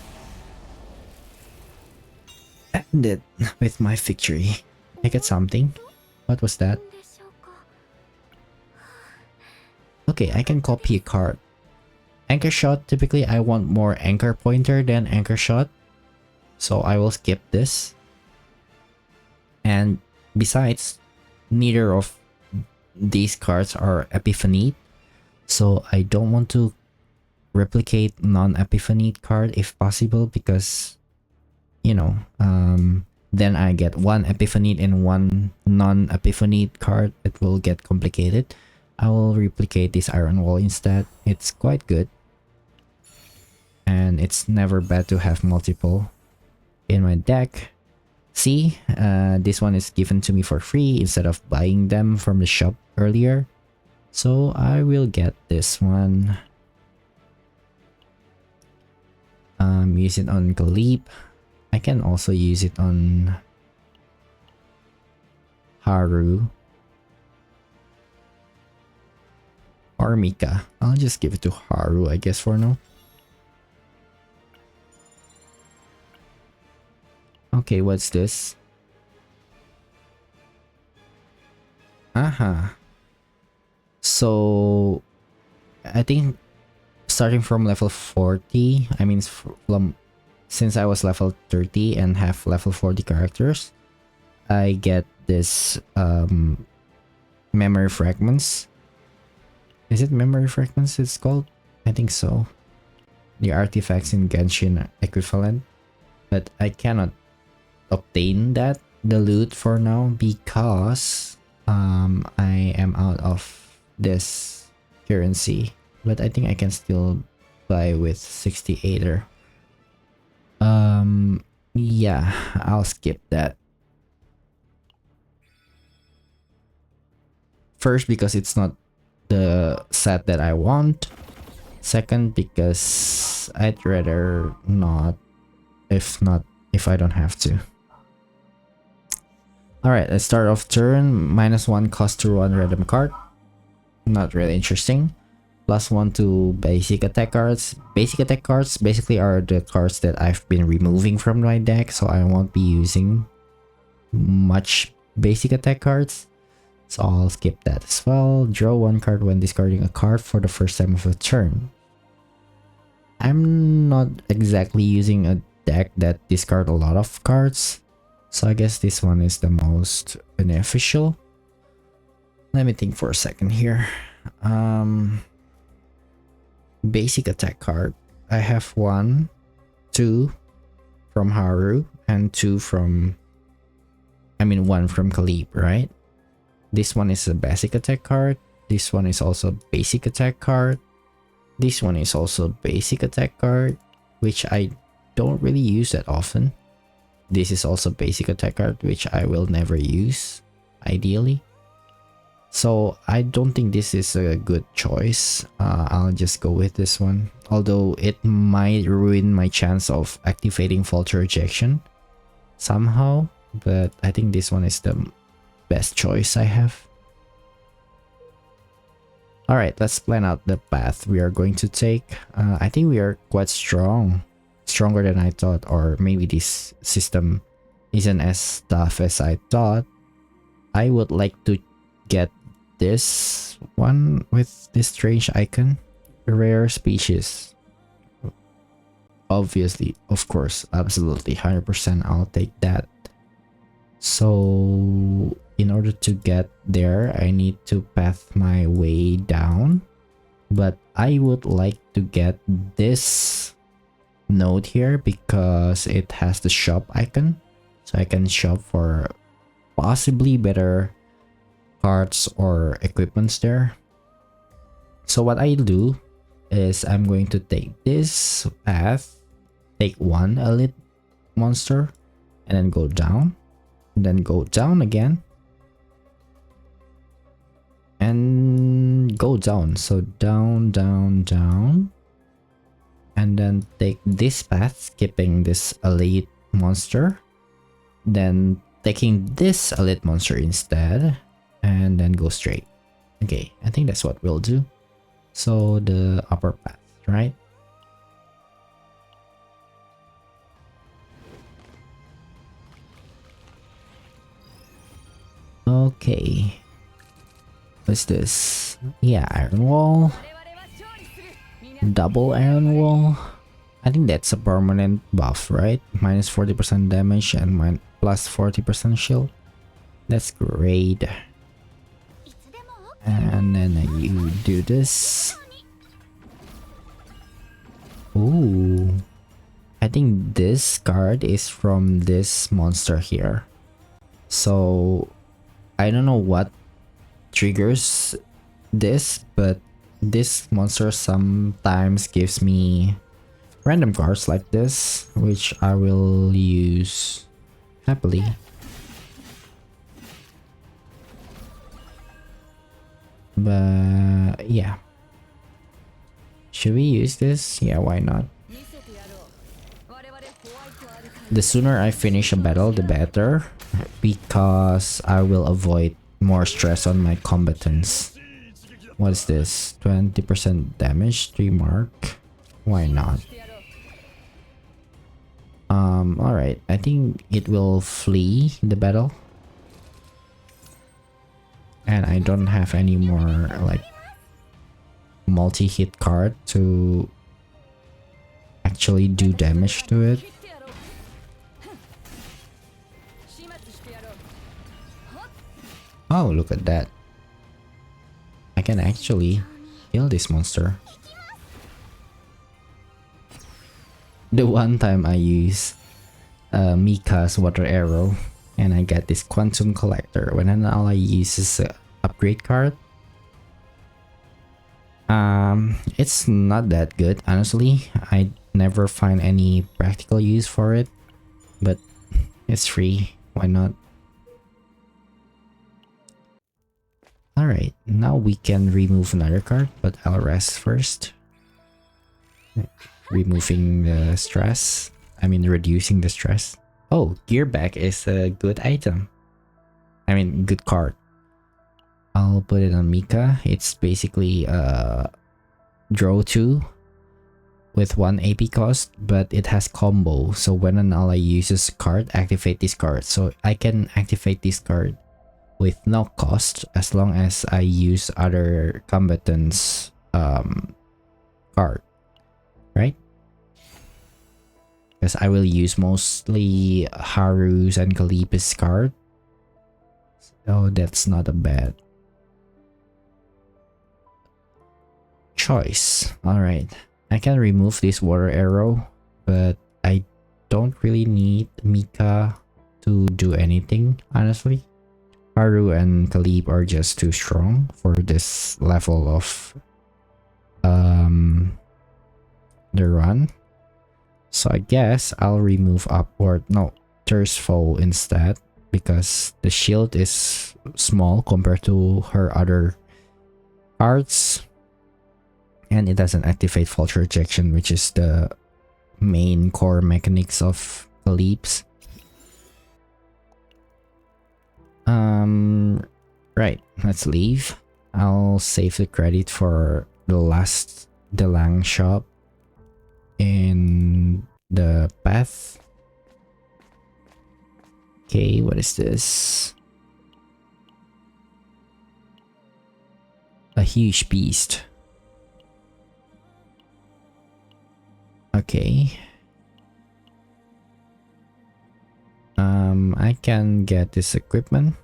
ended with my victory. I get something. What was that? Okay, I can copy a card. Anchor shot, typically I want more anchor pointer than anchor shot, so I will skip this. And besides, neither of these cards are epiphany, so I don't want to replicate non-epiphany card if possible, because, you know, then I get one epiphany and one non-epiphany card. It will get complicated. I will replicate this iron wall instead. It's quite good, and it's never bad to have multiple in my deck. See, this one is given to me for free instead of buying them from the shop earlier, so I will get this one. Use it on Khalib. I can also use it on Haru or Mika. I'll just give it to Haru, I guess, for now. Okay, what's this? So I think starting from level 40, I mean from since I was level 30 and have level 40 characters, I get this memory fragments. Is it memory fragments it's called? I think so. The artifacts in Genshin equivalent. But I cannot obtain the loot for now because I am out of this currency. But I think I can still buy with 68er. Yeah, I'll skip that. First, because it's not the set that I want. Second, because I'd rather not if I don't have to. Alright, let's start off turn. -1 cost to run random card. Not really interesting. +1 to basic attack cards. Basic attack cards basically are the cards that I've been removing from my deck, so I won't be using much basic attack cards. So I'll skip that as well. Draw 1 card when discarding a card for the first time of a turn. I'm not exactly using a deck that discard a lot of cards, so I guess this one is the most beneficial. Let me think for a second here. Basic attack card. I have 1, 2 from Haru and 2 from, I mean 1 from Kalib, right? This one is a basic attack card. This one is also a basic attack card. This one is also basic attack card, which I don't really use that often. This is also basic attack card, which I will never use, ideally. So I don't think this is a good choice. I'll just go with this one. Although it might ruin my chance of activating Falter Rejection somehow. But I think this one is the best choice I have. Alright, let's plan out the path we are going to take. I think we are quite strong. Stronger than I thought, or maybe this system isn't as tough as I thought. I would like to get this one with this strange icon. Rare species. Obviously, of course, absolutely, 100% I'll take that. So in order to get there, I need to path my way down. But I would like to get this node here because it has the shop icon. So I can shop for possibly better cards or equipments there. So what I do is I'm going to take this path, take 1 elite monster, and then go down. Then go down again. And go down. So down, down, down. And then take this path, skipping this elite monster. Then taking this elite monster instead. And then go straight. Okay, I think that's what we'll do. So the upper path, right? Okay. What's this? Yeah, iron wall. Double iron wall. I think that's a permanent buff, right? Minus 40% damage and plus 40% shield. That's great. And then you do this. Ooh. I think this card is from this monster here. So I don't know what triggers this, but this monster sometimes gives me random cards like this, which I will use happily. But yeah, should we use this? Yeah, why not? The sooner I finish a battle, the better, because I will avoid more stress on my combatants. What is this? 20% damage, 3 mark. Why not? Alright, I think it will flee the battle. and I don't have any more like multi-hit card to actually do damage to it. Oh, look at that. I can actually kill this monster. The one time I use Mika's water arrow and I get this quantum collector when an ally uses a upgrade card. It's not that good, honestly. I never find any practical use for it, but it's free. Why not? Alright, now we can remove another card, but I'll rest first. Removing the stress. I mean, reducing the stress. Oh, gear back is a good item. I mean, good card. I'll put it on Mika. It's basically draw 2 with 1 AP cost, but it has combo. So when an ally uses a card, activate this card. So I can activate this card with no cost as long as I use other combatants card, right? Because I will use mostly Haru's and Kalipa's card. So that's not a bad choice. Alright, I can remove this water arrow, but I don't really need Mika to do anything, honestly. Haru and Kalib are just too strong for this level of the run. So I guess I'll remove upward, no, Thirst Foe instead, because the shield is small compared to her other cards, and it doesn't activate false rejection, which is the main core mechanics of Kalib's. Right, let's leave. I'll save the credit for the last Delang shop in the path. Okay, what is this? A huge beast. Okay. I can get this equipment.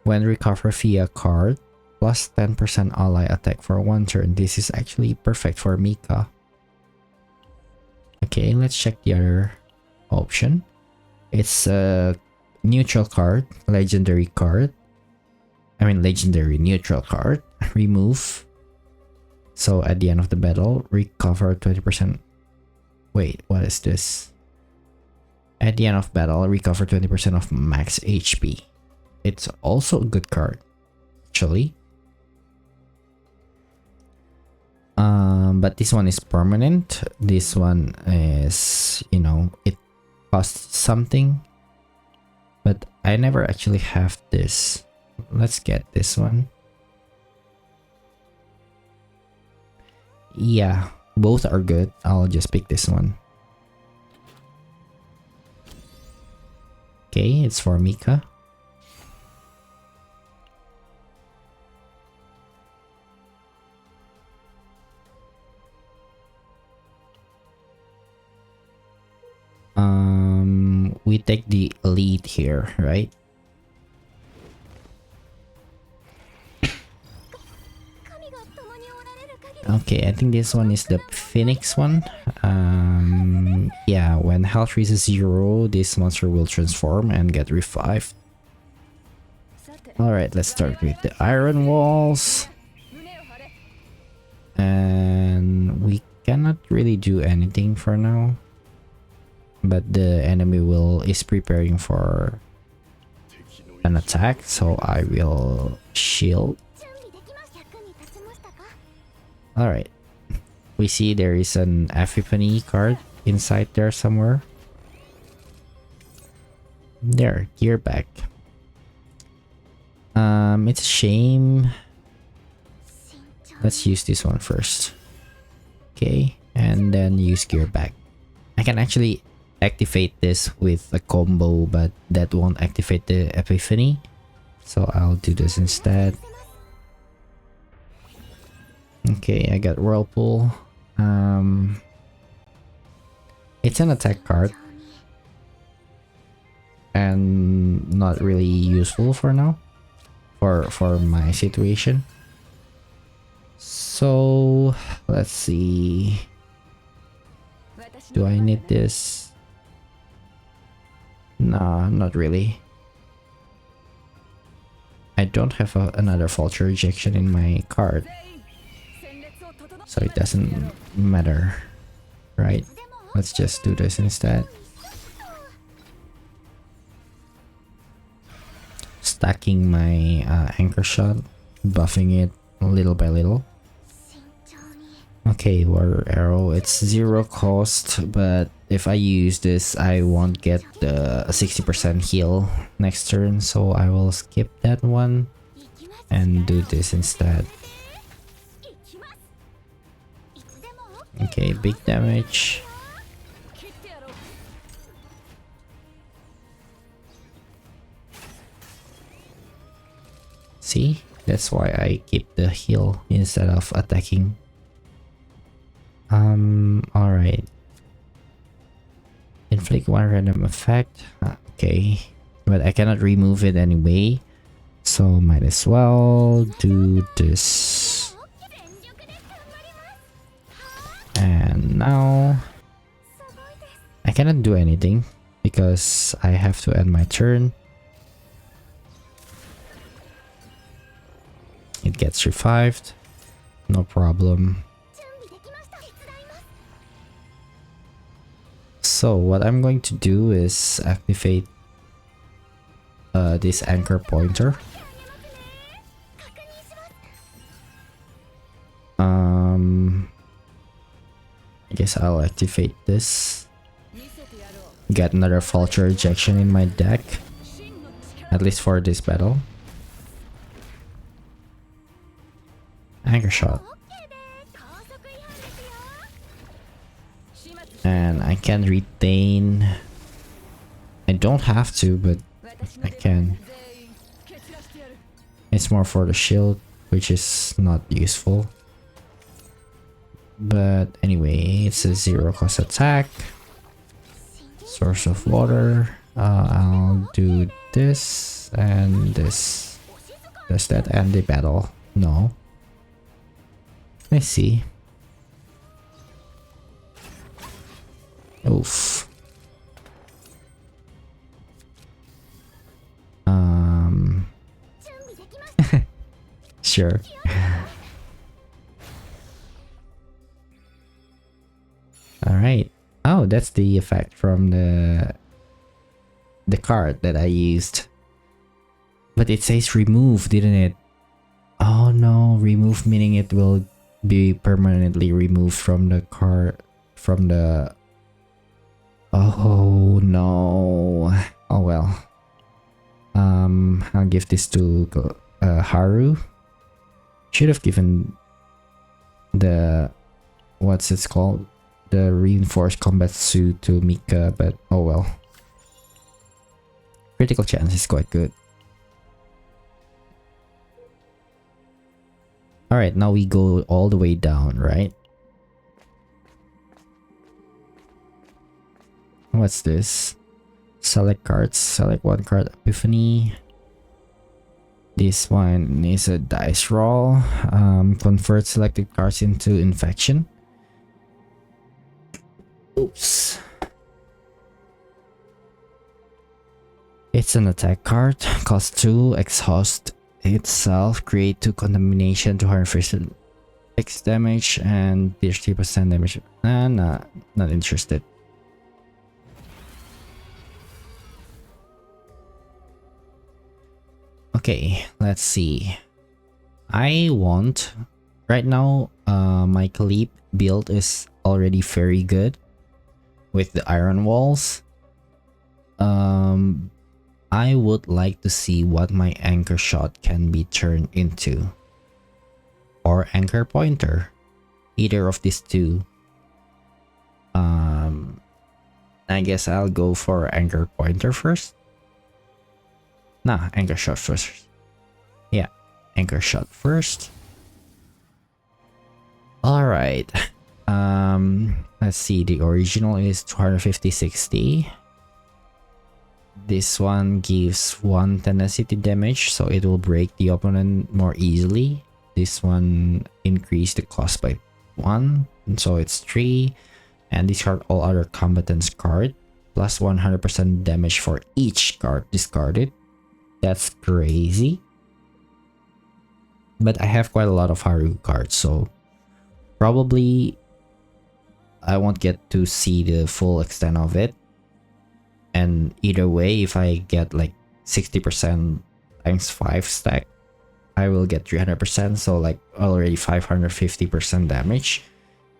When recover via card, plus 10% ally attack for 1 turn. This is actually perfect for Mika. Okay, let's check the other option. It's a neutral card, legendary card. I mean legendary neutral card. Remove. So at the end of the battle, recover 20%. Wait, what is this? At the end of battle, recover 20% of max HP. It's also a good card, actually. But this one is permanent. This one is, you know, it costs something. But I never actually have this. Let's get this one. Yeah, both are good. I'll just pick this one. Okay, it's for Mika. We take the lead here, right? Okay, I think this one is the Phoenix one. Yeah, when health reaches 0, this monster will transform and get revived. Alright, let's start with the iron walls. And we cannot really do anything for now. But the enemy is preparing for an attack, so I will shield. Alright. We see there is an Epiphany card inside there somewhere. There, gear back. It's a shame. Let's use this one first. Okay, and then use gear back. I can actually activate this with a combo, but that won't activate the Epiphany. so I'll do this instead. Okay, I got Whirlpool. It's an attack card and not really useful for now for my situation. So let's see, do I need this? Nah, not really. I don't have another vulture rejection in my card, so it doesn't matter, right? Let's just do this instead. Stacking my anchor shot, buffing it little by little. Okay, water arrow, it's 0 cost, but if I use this I won't get the 60% heal next turn, so I will skip that one and do this instead. Okay, big damage. See, that's why I keep the heal instead of attacking. Alright. Inflict one random effect. Okay. But I cannot remove it anyway, so might as well do this. And now I cannot do anything because I have to end my turn. It gets revived, no problem. So what I'm going to do is activate this anchor pointer. I guess I'll activate this. Get another vulture ejection in my deck, at least for this battle. Anchor shot. And I can retain. I don't have to, but I can. It's more for the shield, which is not useful. But anyway, it's a 0 cost attack. Source of water. I'll do this and this. Does that end the battle? No. I see. Oof. Sure. Alright. Oh, that's the effect from the card that I used. But it says remove, didn't it? Oh no, remove meaning it will be permanently removed from the card, from the... Oh no. Oh well. I'll give this to Haru. Should have given the... what's it called? The reinforced combat suit to Mika, but oh well. Critical chance is quite good. Alright, now we go all the way down, right? What's this? Select cards. Select one card. Epiphany. This one is a dice roll. Convert selected cards into infection. Oops. It's an attack card. Cost 2. Exhaust itself. Create 2 contamination to 156 damage and 30% damage. Nah, not interested. Okay, let's see. I want... Right now, my Calip build is already very good with the iron walls. I would like to see what my anchor shot can be turned into. Or anchor pointer. Either of these two. I guess I'll go for anchor pointer first. Nah, anchor shot first. anchor shot first. All right. Let's see. The original is 250-60. This one gives 1 tenacity damage, so it will break the opponent more easily. This one increased the cost by 1, so it's 3. And discard all other combatants card, plus 100% damage for each card discarded. That's crazy. But I have quite a lot of Haru cards, so probably I won't get to see the full extent of it. And either way, if I get like 60% times 5 stack, I will get 300%, so like already 550% damage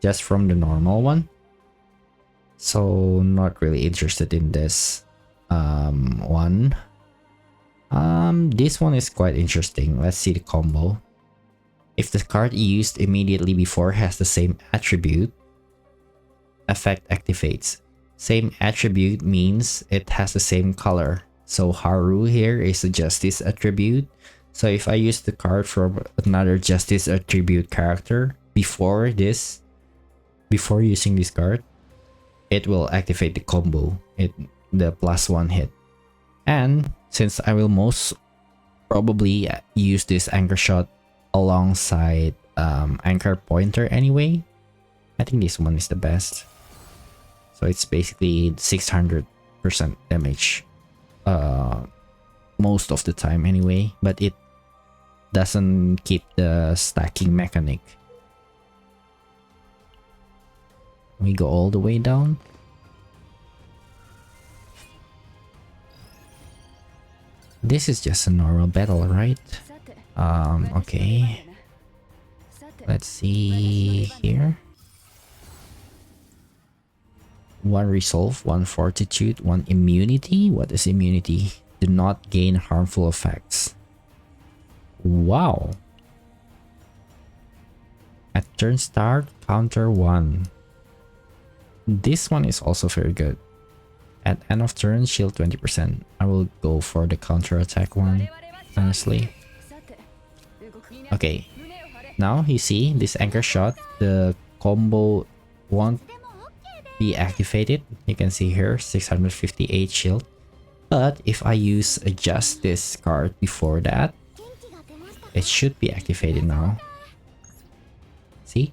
just from the normal one. So not really interested in this one. This one is quite interesting. Let's see the combo. If the card used immediately before has the same attribute, effect activates. Same attribute means it has the same color. So Haru here is a justice attribute. So if I use the card from another justice attribute character before using this card, it will activate the combo, the +1 hit. And since I will most probably use this anchor shot alongside anchor pointer anyway, I think this one is the best. So it's basically 600% damage most of the time anyway, but it doesn't keep the stacking mechanic. We go all the way down. This is just a normal battle, right? Okay. Let's see here. 1 resolve, 1 fortitude, 1 immunity. What is immunity? Do not gain harmful effects. Wow. At turn start, counter 1. This one is also very good. At end of turn, shield 20%. I will go for the counter attack one, honestly. Okay. Now you see this anchor shot, the combo won't be activated. You can see here 658 shield. But if I use a justice card before that, it should be activated now. See?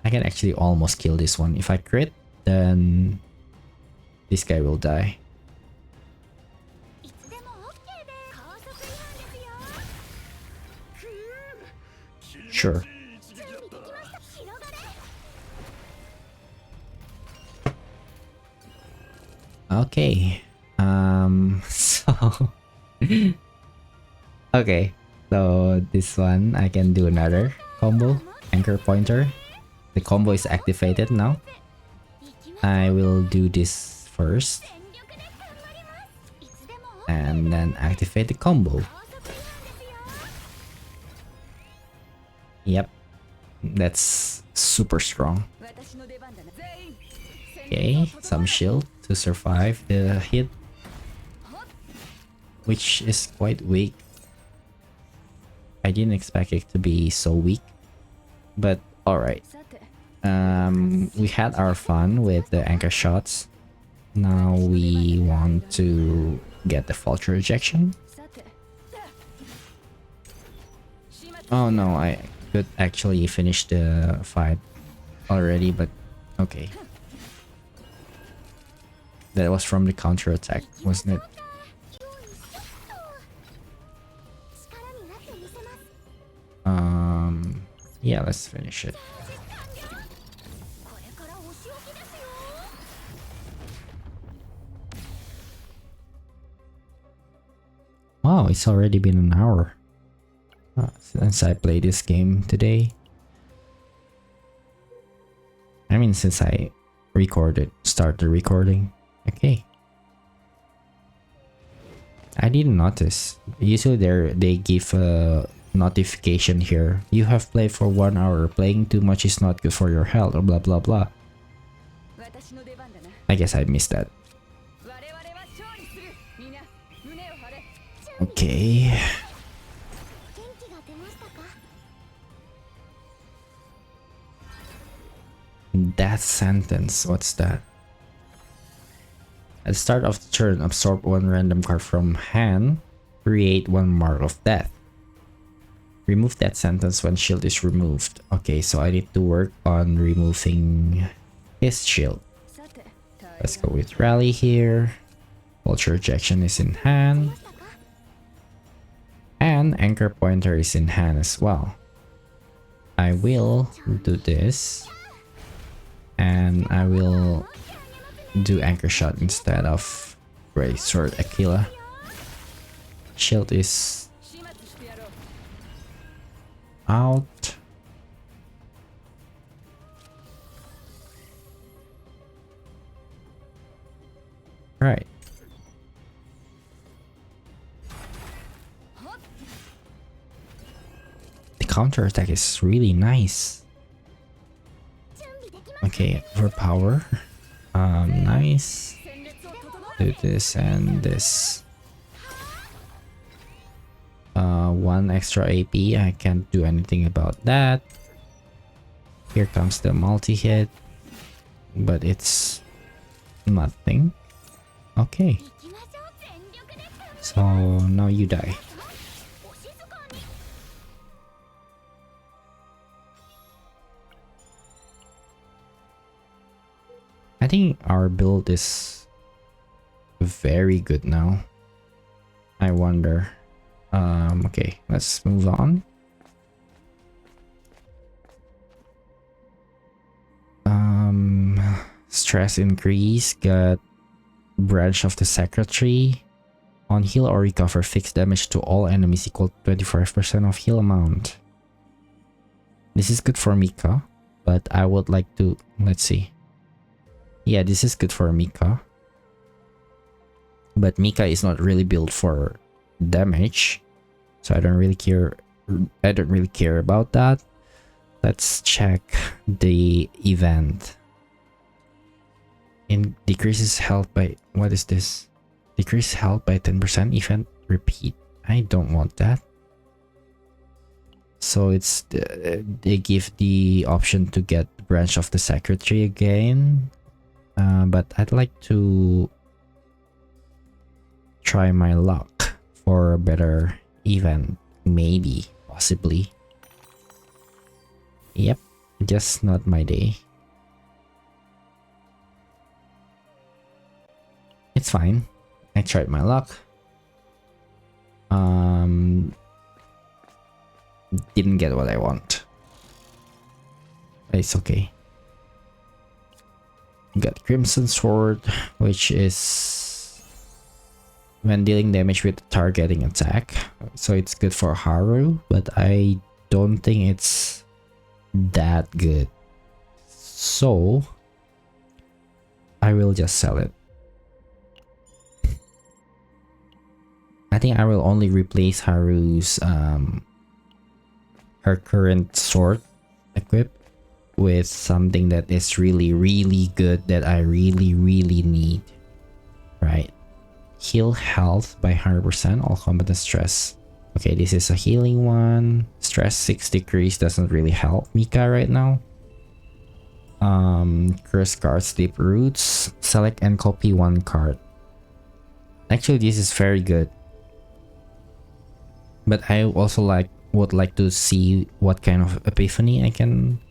I can actually almost kill this one. If I crit, then this guy will die. Sure. Okay. So okay, so this one I can do another combo, anchor pointer. The combo is activated now. I will do this first and then activate the combo. Yep, that's super strong. Okay, some shield to survive the hit, which is quite weak. I didn't expect it to be so weak, but alright. We had our fun with the anchor shots. Now we want to get the vulture ejection. Oh no, I could actually finish the fight already, but okay. That was from the counter attack, wasn't it? Yeah, let's finish it. Wow, it's already been an hour since I played this game today. I mean, since I started recording. Okay. I didn't notice. Usually they give a notification here. You have played for 1 hour. Playing too much is not good for your health or blah blah blah. I guess I missed that. Okay. Death sentence. What's that? At the start of the turn, absorb one random card from hand. Create one mark of death. Remove that sentence when shield is removed. Okay, so I need to work on removing his shield. Let's go with rally here. Vulture ejection is in hand. And anchor pointer is in hand as well. I will do this. And I will do anchor shot instead of Great Sword Aquila. Shield is out. Right. The counter attack is really nice. Okay, for power. Nice. Do this and this. One extra AP. I can't do anything about that. Here comes the multi-hit. But it's nothing. Okay. So now you die. I think our build is very good now. I wonder. Okay, let's move on. Stress increase, got branch of the secretary. On heal or recover, fixed damage to all enemies equal to 25% of heal amount. This is good for Mika, but I would like to, let's see. Yeah, this is good for Mika. But Mika is not really built for damage. So I don't really care about that. Let's check the event. Decreases health by, what is this? Decrease health by 10%, event repeat. I don't want that. So it's they give the option to get branch of the secretary again. But I'd like to try my luck for a better event. Maybe, possibly. Yep, just not my day. It's fine. I tried my luck. Didn't get what I want. It's okay. Got Crimson Sword, which is when dealing damage with targeting attack. So it's good for Haru, but I don't think it's that good. So I will just sell it. I think I will only replace Haru's her current sword equip with something that is really good that I really need. Right. Heal health by 100%, all combat and stress. Okay, this is a healing one. Stress 6 decrease doesn't really help Mika right now. Curse card, sleep roots. Select and copy one card. Actually, this is very good. But I also would like to see what kind of epiphany I can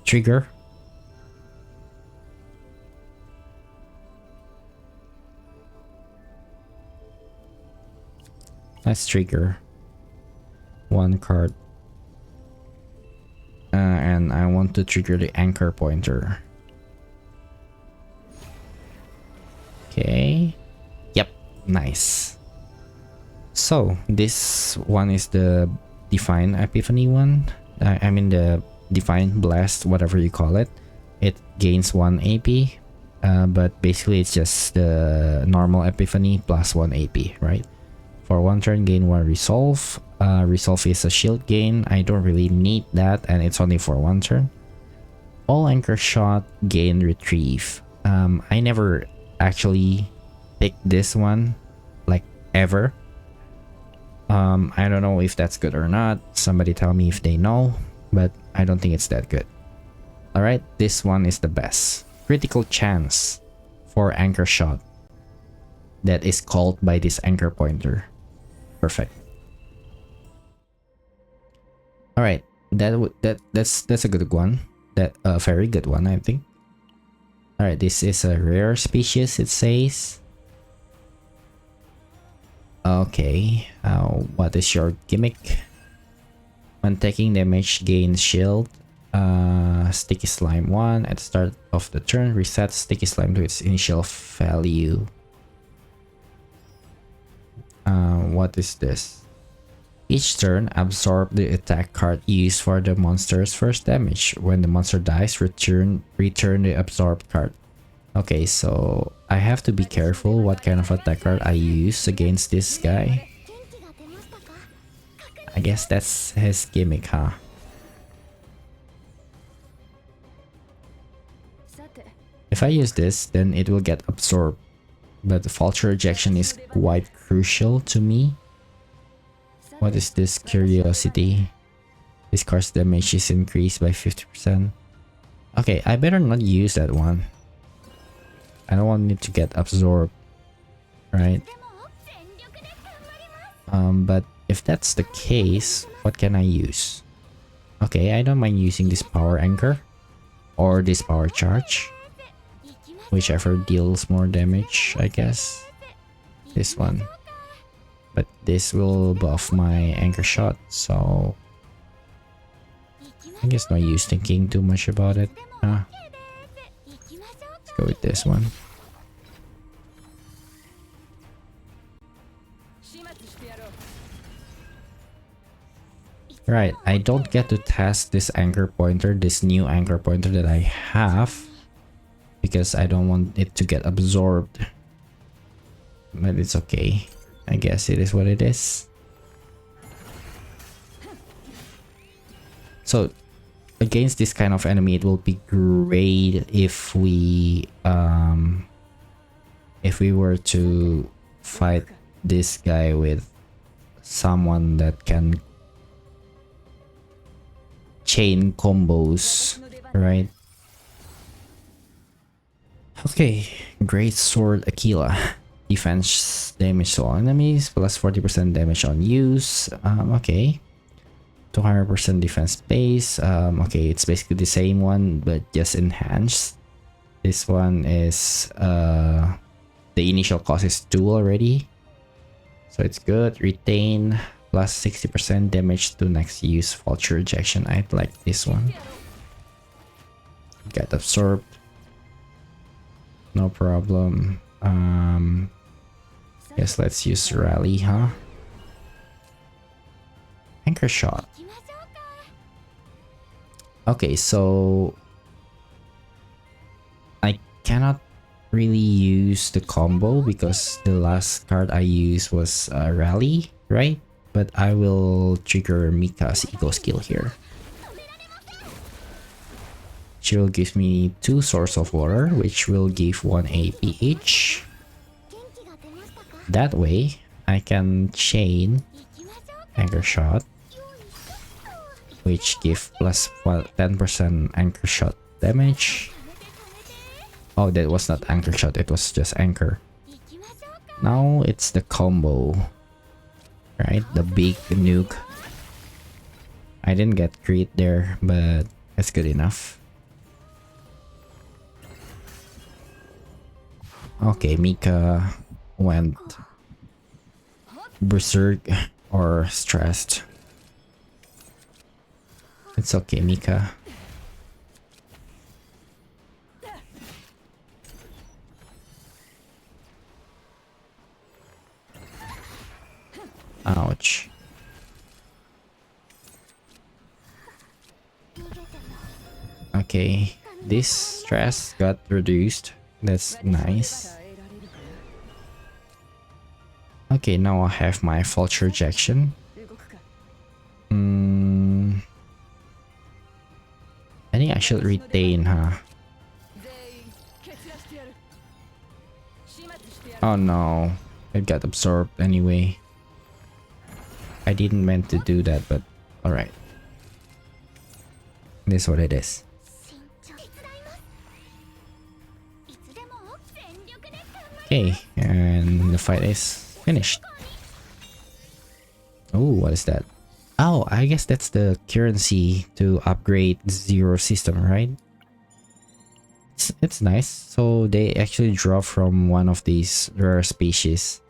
trigger. Let's trigger one card. And I want to trigger the anchor pointer. Okay. Yep, nice. So this one is the Divine Epiphany one. I mean the Divine Blast, whatever you call it. It gains 1 AP, but basically it's just the normal Epiphany plus 1 AP, right? For one turn, gain 1 Resolve. Resolve is a shield gain. I don't really need that, and it's only for one turn. All Anchor Shot, gain Retrieve. I never actually picked this one, like ever. I don't know if that's good or not. Somebody tell me if they know, but I don't think it's that good. Alright, this one is the best. Critical chance for anchor shot that is called by this anchor pointer. Perfect. Alright, that's a good one. That a very good one, I think. Alright, this is a rare species, it says. Okay, what is your gimmick? When taking damage, gain shield. Sticky slime 1 at the start of the turn. Reset sticky slime to its initial value. What is this? Each turn, absorb the attack card used for the monster's first damage. When the monster dies, return the absorbed card. Okay, so I have to be careful what kind of attack card I use against this guy. I guess that's his gimmick, huh? If I use this, then it will get absorbed. But the vulture ejection is quite crucial to me. What is this? Curiosity. This card's damage is increased by 50%. Okay, I better not use that one. I don't want it to get absorbed, right? But if that's the case, what can I use? Okay, I don't mind using this power anchor or this power charge. Whichever deals more damage, I guess. This one. But this will buff my anchor shot, so I guess no use thinking too much about it. Let's go with this one. Right, I don't get to test this anchor pointer, this new anchor pointer that I have, because I don't want it to get absorbed. But it's okay. I guess it is what it is. So against this kind of enemy, it will be great if we were to fight this guy with someone that can chain combos, right? Okay, Great Sword Aquila. Defense damage to all enemies, plus 40% damage on use. Okay. 200% defense base. Okay, it's basically the same one, but just enhanced. This one is, the initial cost is 2 already. So it's good. Retain, plus 60% damage to next use. Vulture ejection. I'd like this one. Get absorbed. No problem. Yes, let's use rally, huh? Anchor shot. Okay, so I cannot really use the combo because the last card I used was rally, right? But I will trigger Mika's eco skill here. She will give me 2 source of water, which will give 1 AP each. That way, I can chain anchor shot, which give plus 10% anchor shot damage. Oh, that was not anchor shot, it was just anchor. Now it's the combo, right? The big nuke. I didn't get crit there, but it's good enough. Okay, Mika went berserk or stressed. It's okay, Mika. Ouch. Okay, this stress got reduced. That's nice. Okay, now I have my vulture ejection. I think I should retain, huh? Oh no, it got absorbed anyway. I didn't meant to do that, but alright. This is what it is. Okay, and the fight is finished. Oh, what is that? Oh, I guess that's the currency to upgrade Zero system, right? It's nice. So they actually drop from one of these rare species.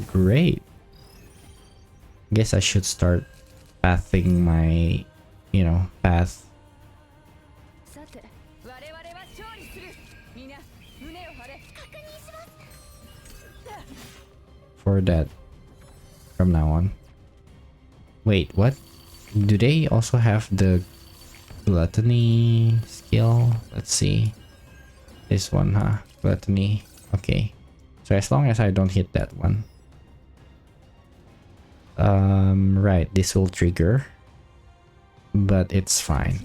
Great. Guess I should start pathing my, path. For that from now on. Wait, what? Do they also have the gluttony skill? Let's see. This one, huh? Gluttony. Okay. So as long as I don't hit that one. Right, this will trigger. But it's fine.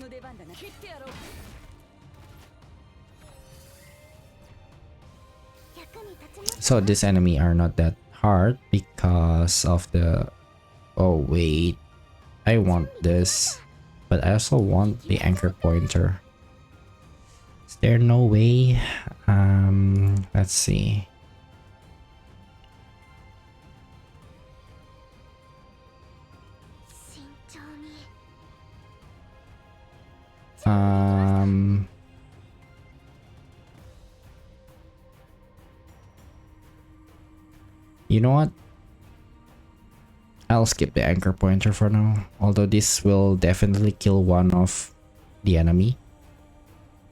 So this enemy are not that hard because of the... Oh wait, I want this, but I also want the anchor pointer. Is there no way? Let's see. You know what? I'll skip the anchor pointer for now, although this will definitely kill one of the enemy.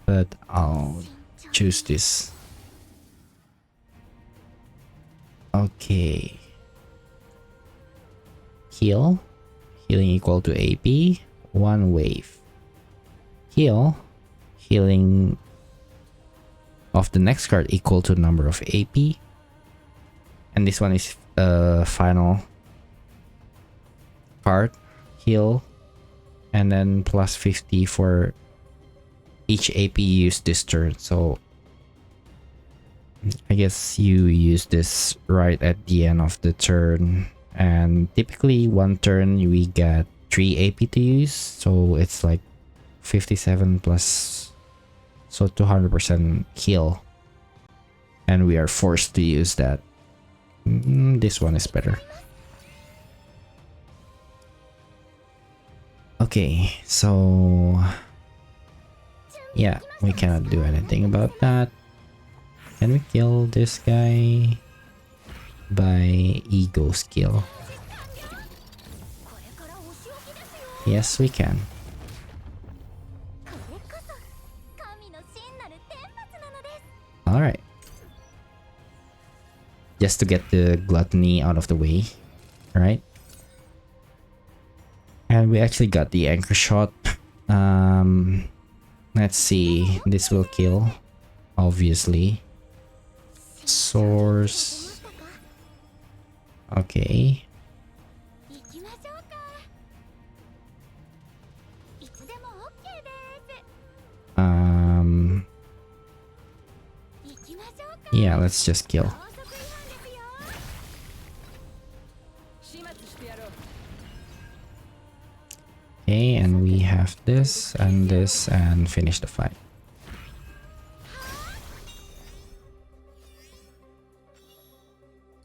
But I'll choose this. Okay. Heal. Healing equal to AP. One wave. Heal. Healing of the next card equal to number of AP. And this one is final card. Heal. And then plus 50 for each AP used this turn. So I guess you use this right at the end of the turn. And typically one turn we get 3 AP to use. So it's like 57 plus, so 200% heal. And we are forced to use that. This one is better. Okay, so yeah, we cannot do anything about that. Can we kill this guy by ego skill? Yes, we can. Alright. Just to get the gluttony out of the way, right? And we actually got the anchor shot. Let's see. This will kill, obviously. Source. Okay. Yeah, let's just kill. Okay, and we have this and this and finish the fight.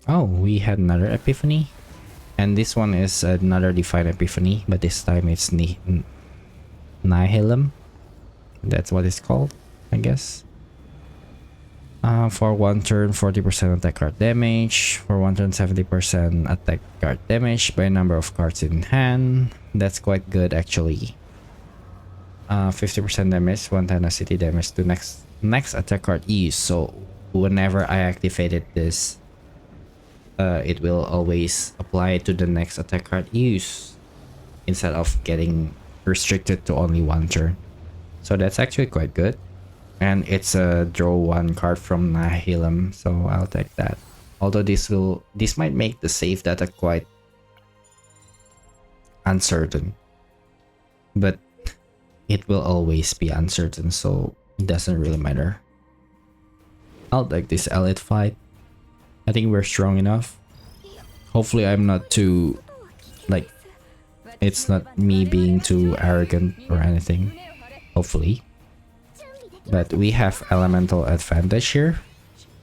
Oh, we had another epiphany. And this one is another divine epiphany, but this time it's Nihilum. That's what it's called, I guess. For one turn, 40% attack card damage. For one turn, 70% attack card damage by number of cards in hand. That's quite good, actually. 50% damage, one tenacity damage to next attack card used. So whenever I activated this, it will always apply to the next attack card used instead of getting restricted to only one turn. So that's actually quite good. And it's a draw one card from Nihilum, so I'll take that. Although this might make the save data quite uncertain, but it will always be uncertain, so it doesn't really matter. I'll take this elite fight. I think we're strong enough. Hopefully I'm not too, like, it's not me being too arrogant or anything. Hopefully. But we have elemental advantage here.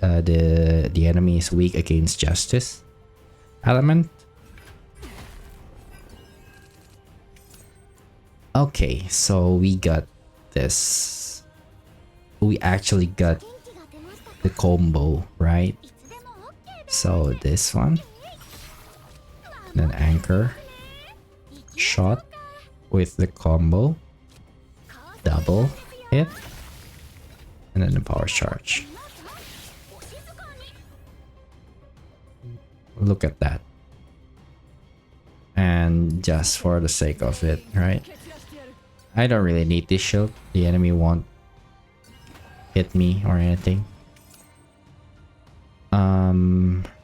The enemy is weak against justice element. Okay, so we got this. We actually got the combo, right? So this one, then anchor, shot with the combo, double hit, and then the power charge. Look at that. And just for the sake of it, right? I don't really need this shield. The enemy won't hit me or anything.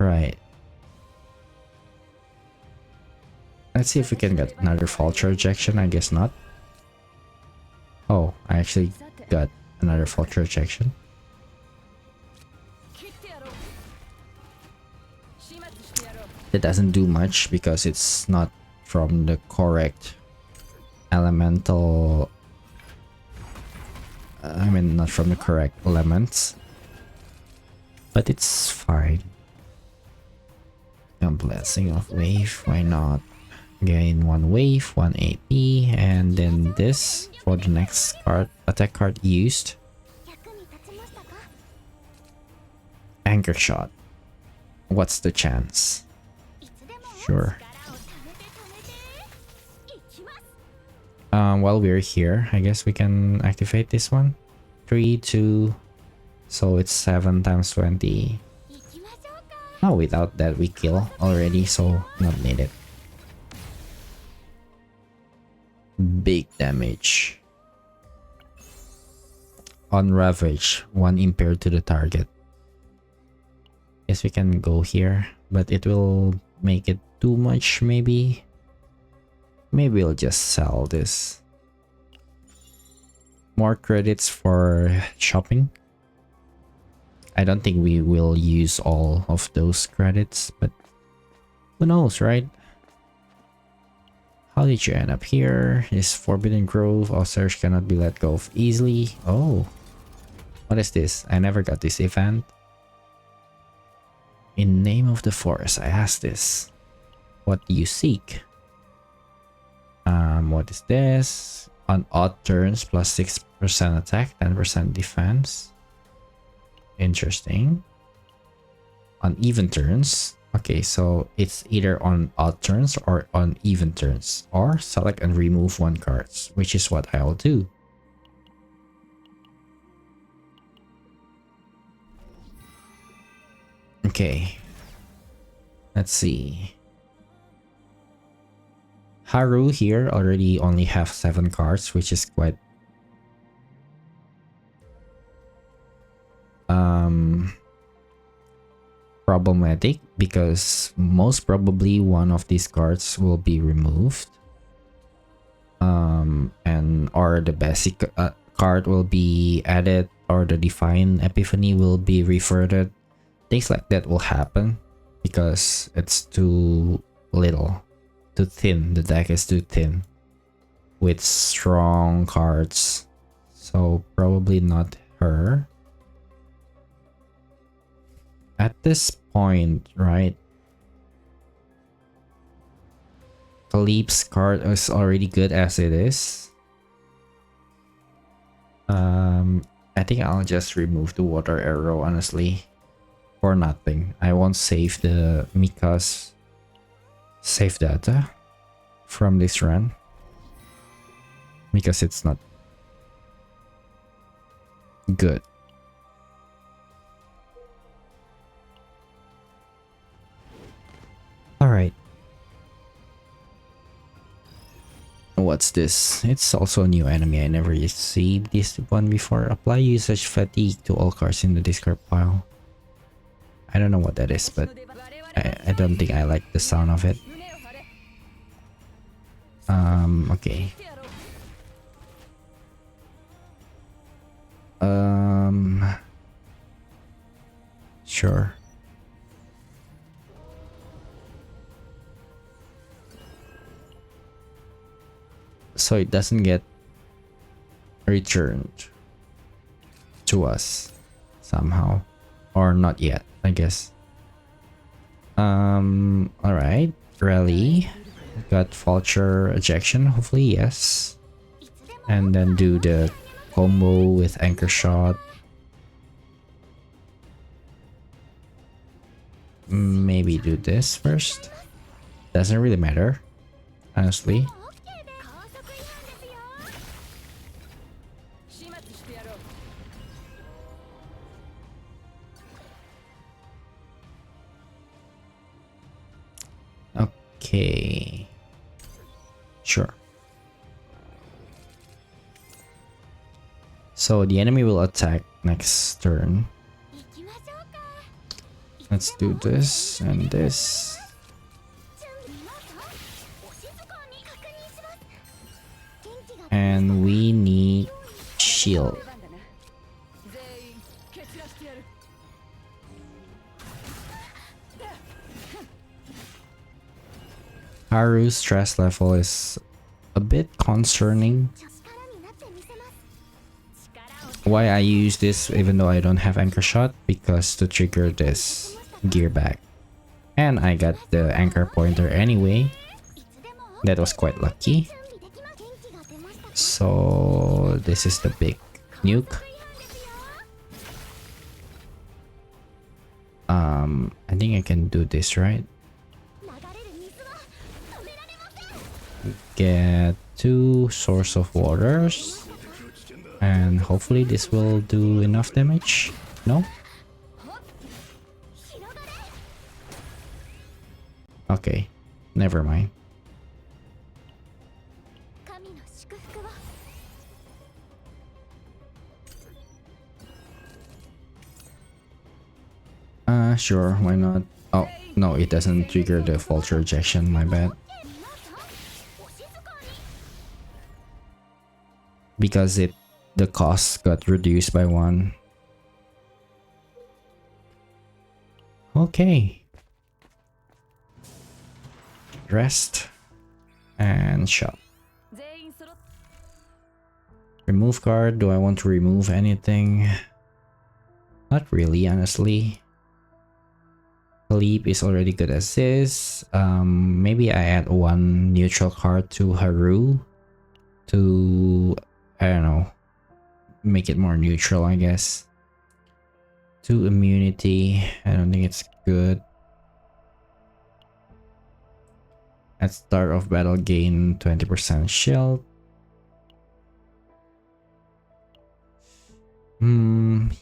Right. Let's see if we can get another vulture rejection. I guess not. Oh, I actually got another vulture rejection. It doesn't do much because it's not from the correct elemental. I mean, not from the correct elements. But it's fine. A blessing of wave, why not? Gain 1 wave, 1 AP, and then this for the next card, attack card used. Anchor shot. What's the chance? Sure. While we're here, I guess we can activate this one. 3, 2, so it's 7 times 20. Oh, without that we kill already, so not needed. Big damage. On ravage, 1 impaired to the target. Guess we can go here, but it will make it too much maybe. Maybe we'll just sell this. More credits for shopping. I don't think we will use all of those credits, but who knows, right? How did you end up here? This Forbidden Grove, Osiris cannot be let go of easily. Oh, what is this? I never got this event. In name of the forest, I asked this. What do you seek? What is this? On odd turns, plus 6% attack, 10% defense. Interesting. On even turns. Okay, so it's either on odd turns or on even turns. Or select and remove 1 cards, which is what I'll do. Okay. Let's see. Haru here already only have 7 cards, which is quite problematic because most probably one of these cards will be removed, and or the basic card will be added, or the divine epiphany will be reverted. Things like that will happen because it's too little, too thin. The deck is too thin with strong cards, so probably not her. At this point, right? Philippe's card is already good as it is. I think I'll just remove the water arrow, honestly, for nothing. I won't save the Mika's save data from this run because it's not good. Alright. What's this? It's also a new enemy. I never received this one before. Apply usage fatigue to all cards in the discard pile. I don't know what that is, but I don't think I like the sound of it. Okay. Sure. so it doesn't get returned to us somehow, or not yet, I guess. All right, rally, got vulture ejection, hopefully yes, and then do the combo with anchor shot. Maybe do this first, doesn't really matter, honestly. Okay, sure. So the enemy will attack next turn. Let's do this and this. And we need shield. Haru's stress level is a bit concerning. Why I use this even though I don't have anchor shot? Because to trigger this gear back. And I got the anchor pointer anyway. That was quite lucky. So this is the big nuke. I think I can do this, right? Get 2 source of waters, and hopefully this will do enough damage. No? Okay, never mind. Sure, why not? Oh, no, it doesn't trigger the vulture ejection, my bad. Because the cost got reduced by 1. Okay. Rest and shot. Remove card. Do I want to remove anything? Not really, honestly. Sleep is already good as is. Maybe I add 1 neutral card to Haru to, I don't know, make it more neutral, I guess. 2 immunity. I don't think it's good. At start of battle, gain 20% shield.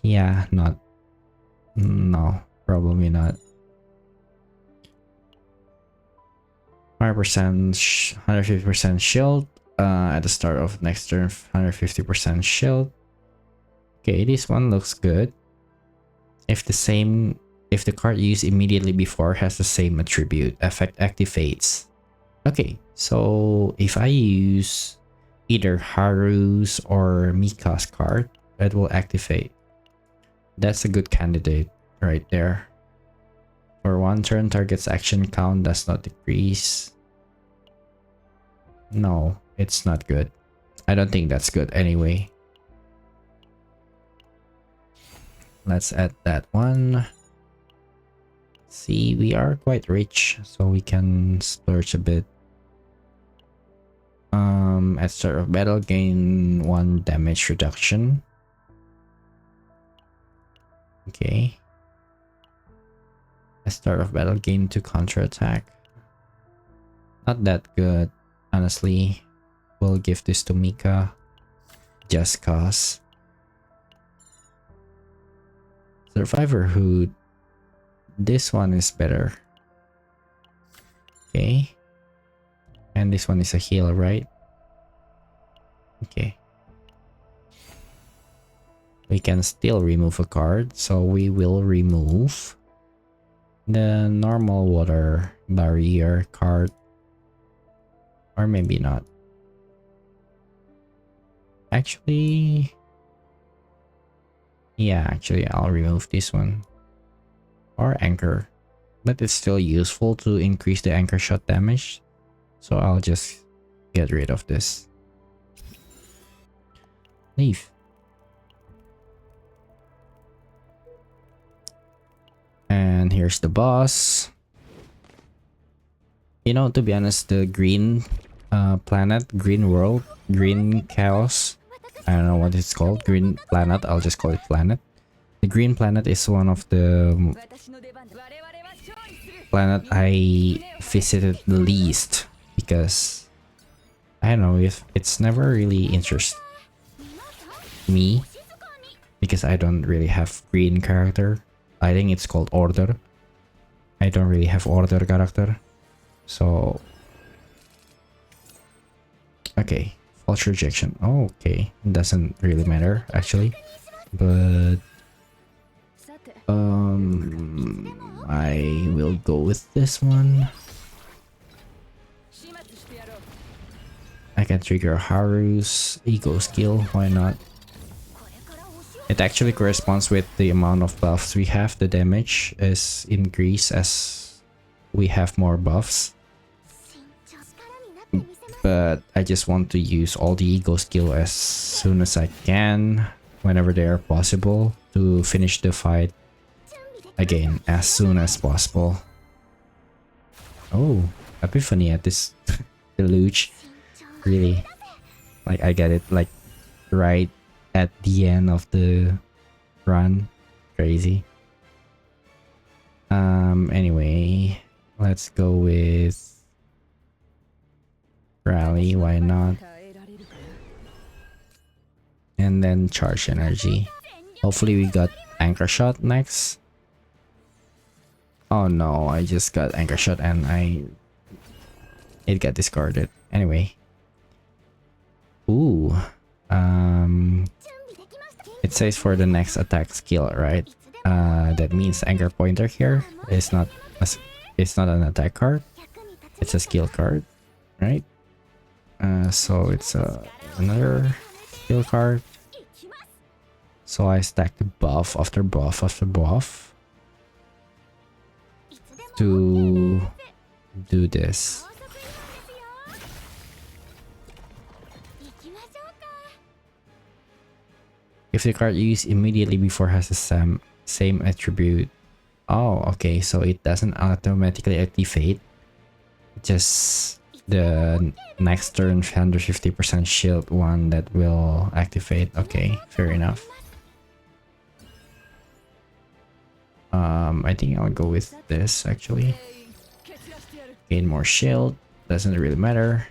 Yeah, not. No, probably not. 100%, 150% shield. At the start of next turn, 150% shield. Okay, this one looks good. If the card used immediately before has the same attribute, effect activates. Okay, so if I use either Haru's or Mika's card, it will activate. That's a good candidate right there. For 1 turn, target's action count does not decrease. No, it's not good. I don't think that's good anyway. Let's add that one. See, we are quite rich, so we can splurge a bit. At start of battle, gain 1 damage reduction. Okay. At start of battle, gain 2 counterattack. Not that good, honestly. We'll give this to Mika just cause. Survivor Hood. This one is better. Okay. And this one is a heal, right? Okay. We can still remove a card, so we will remove the normal water barrier card. Or maybe not. Actually, yeah, actually I'll remove this one. Or anchor. But it's still useful to increase the anchor shot damage. So I'll just get rid of this. Leave. And here's the boss. You know, to be honest, the green planet, green world, green chaos, I don't know what it's called, green planet, I'll just call it planet. The green planet is one of the planet I visited the least because I don't know if it's never really interested me because I don't really have green character. I think it's called order. I don't really have order character. So okay, false rejection. Oh, okay, doesn't really matter actually, but I will go with this one. I can trigger Haru's ego skill, why not? It actually corresponds with the amount of buffs we have. The damage is increased as we have more buffs. But I just want to use all the ego skill as soon as I can, whenever they are possible, to finish the fight again as soon as possible. Oh, epiphany at this deluge. Really, like I get it like right at the end of the run. Crazy. Anyway, let's go with rally, why not? And then charge energy. Hopefully we got anchor shot next. Oh no, I just got anchor shot and it got discarded. Anyway. Ooh. It says for the next attack skill, right? That means anchor pointer here is not an attack card. It's a skill card, right? So it's another skill card. So I stack the buff after buff after buff to do this. If the card used immediately before has the same attribute. Oh, okay, so it doesn't automatically activate. Just the next turn 150% shield one that will activate. Okay, fair enough. I think I'll go with this actually. Gain more shield, doesn't really matter.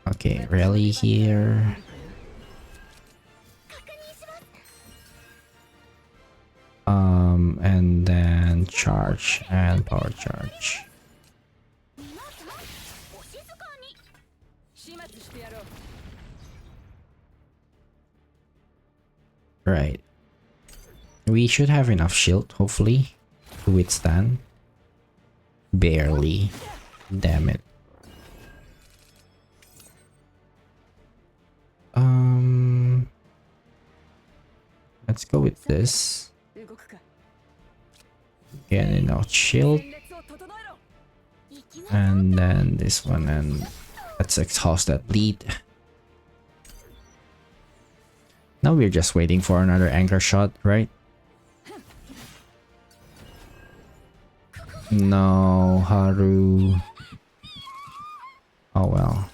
Okay, rally here. And then charge and power charge. Right. We should have enough shield, hopefully, to withstand. Barely. Damn it. Let's go with this. Again, enough shield. And then this one, and let's exhaust that bleed. Now we're just waiting for another anchor shot, right? No, Haru. Oh well.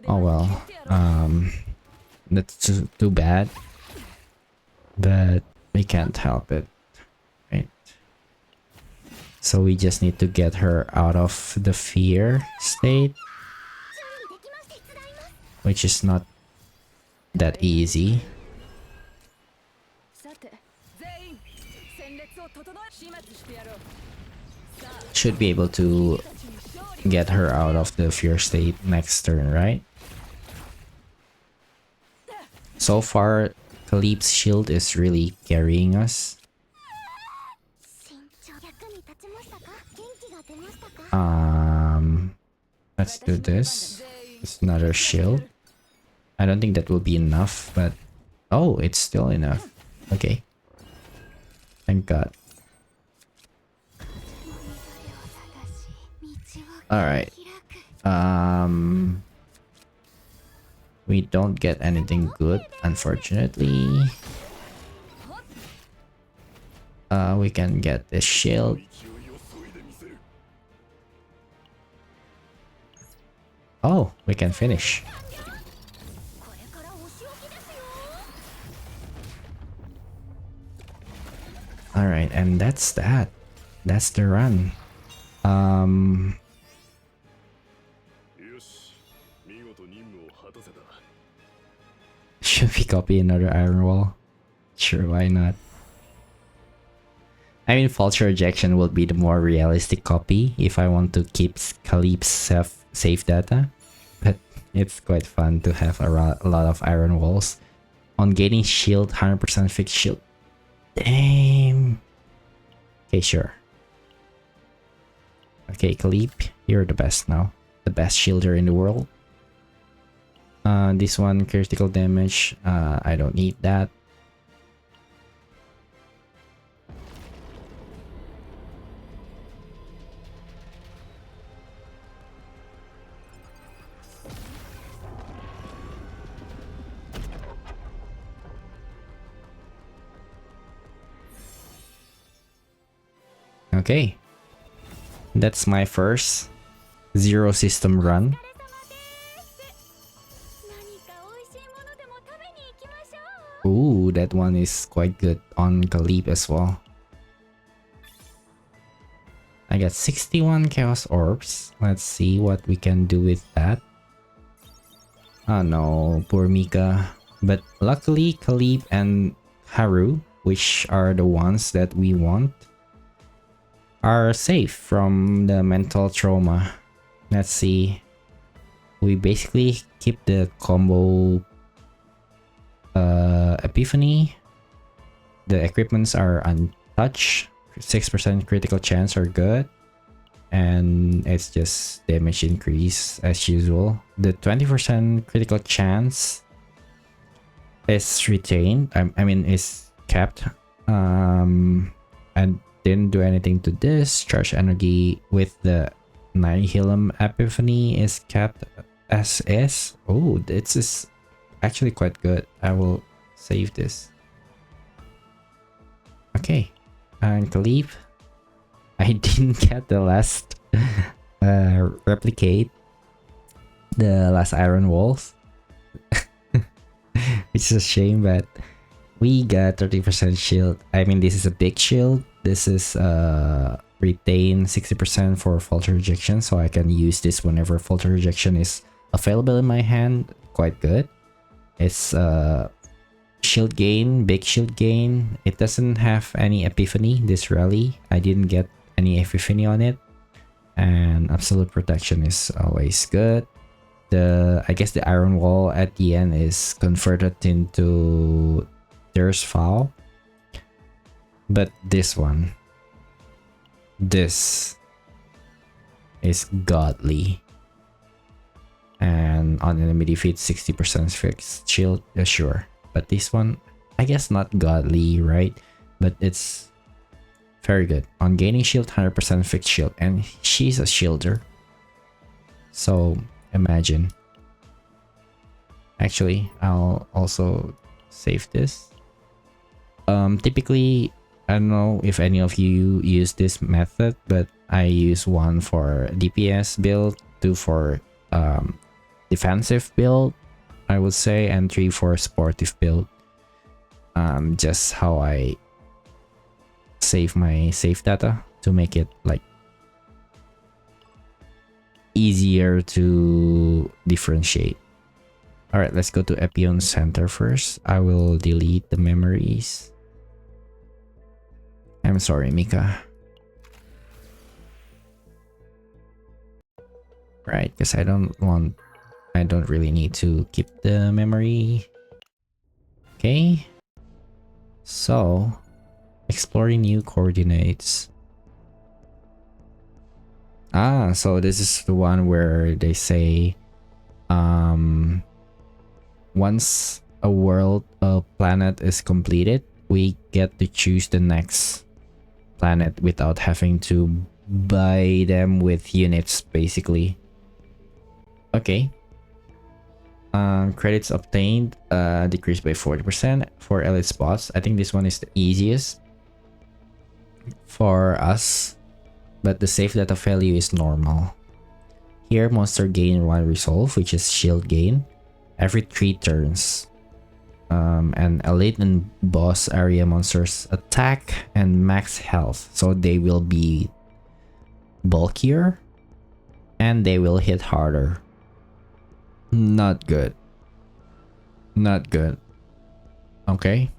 Oh well. That's too bad. But we can't help it. Right? So we just need to get her out of the fear state, which is not that easy. Should be able to get her out of the fear state next turn, right? So far, Khalib's shield is really carrying us. Let's do this. It's another shield. I don't think that will be enough, but Oh, it's still enough. Okay. Thank God. Alright. We don't get anything good, unfortunately. We can get the shield. Oh, we can finish. Alright, and that's that. That's the run. Should we copy another iron wall? Sure, why not? I mean, false rejection will be the more realistic copy if I want to keep Khalib's safe data. But it's quite fun to have a lot of iron walls. On gaining shield, 100% fixed shield. Damn. Okay, sure. Okay, Khalib, you're the best now. The best shielder in the world. This one, critical damage. I don't need that. Okay. That's my first zero system run. Ooh, that one is quite good on Khalib as well. I got 61 Chaos Orbs. Let's see what we can do with that. Oh no, poor Mika. But luckily, Khalib and Haru, which are the ones that we want, are safe from the mental trauma. Let's see. We basically keep the combo Epiphany. The equipments are untouched. 6% critical chance are good. And it's just damage increase as usual. The 20% critical chance is retained. I mean, is kept. And didn't do anything to this. Charge energy with the Nihilum Epiphany is kept as is. Oh, this is actually quite good. I will save this. Okay, and Khalif, I didn't get the last replicate, the last iron walls, which is a shame, but we got 30% shield. I mean, this is a big shield. This is retain 60% for falter rejection, so I can use this whenever falter rejection is available in my hand. Quite good. It's shield gain, big shield gain. It doesn't have any epiphany this rally. I didn't get any epiphany on it, and absolute protection is always good. I guess the iron wall at the end is converted into Thirst Foul, but this is godly. And on enemy defeat, 60% fixed shield, sure. But this one, I guess not godly, right? But it's very good. On gaining shield, 100% fixed shield. And she's a shielder. So, imagine. Actually, I'll also save this. Typically, I don't know if any of you use this method, but I use one for DPS build, 2 for defensive build, I would say, and 3 for sportive build. Just how I save my save data to make it like easier to differentiate. All right, let's go to Epion Center first. I will delete the memories. I'm sorry, Mika. Right, because I don't really need to keep the memory. Okay. So, exploring new coordinates. Ah, so this is the one where they say once a world, a planet is completed, we get to choose the next planet without having to buy them with units, basically. Okay. Credits obtained decreased by 40% for elite spots. I think this one is the easiest for us, but the save data value is normal. Here, monster gain 1 resolve, which is shield gain, every 3 turns. And elite and boss area monsters attack and max health, so they will be bulkier and they will hit harder. Not good. Not good. Okay.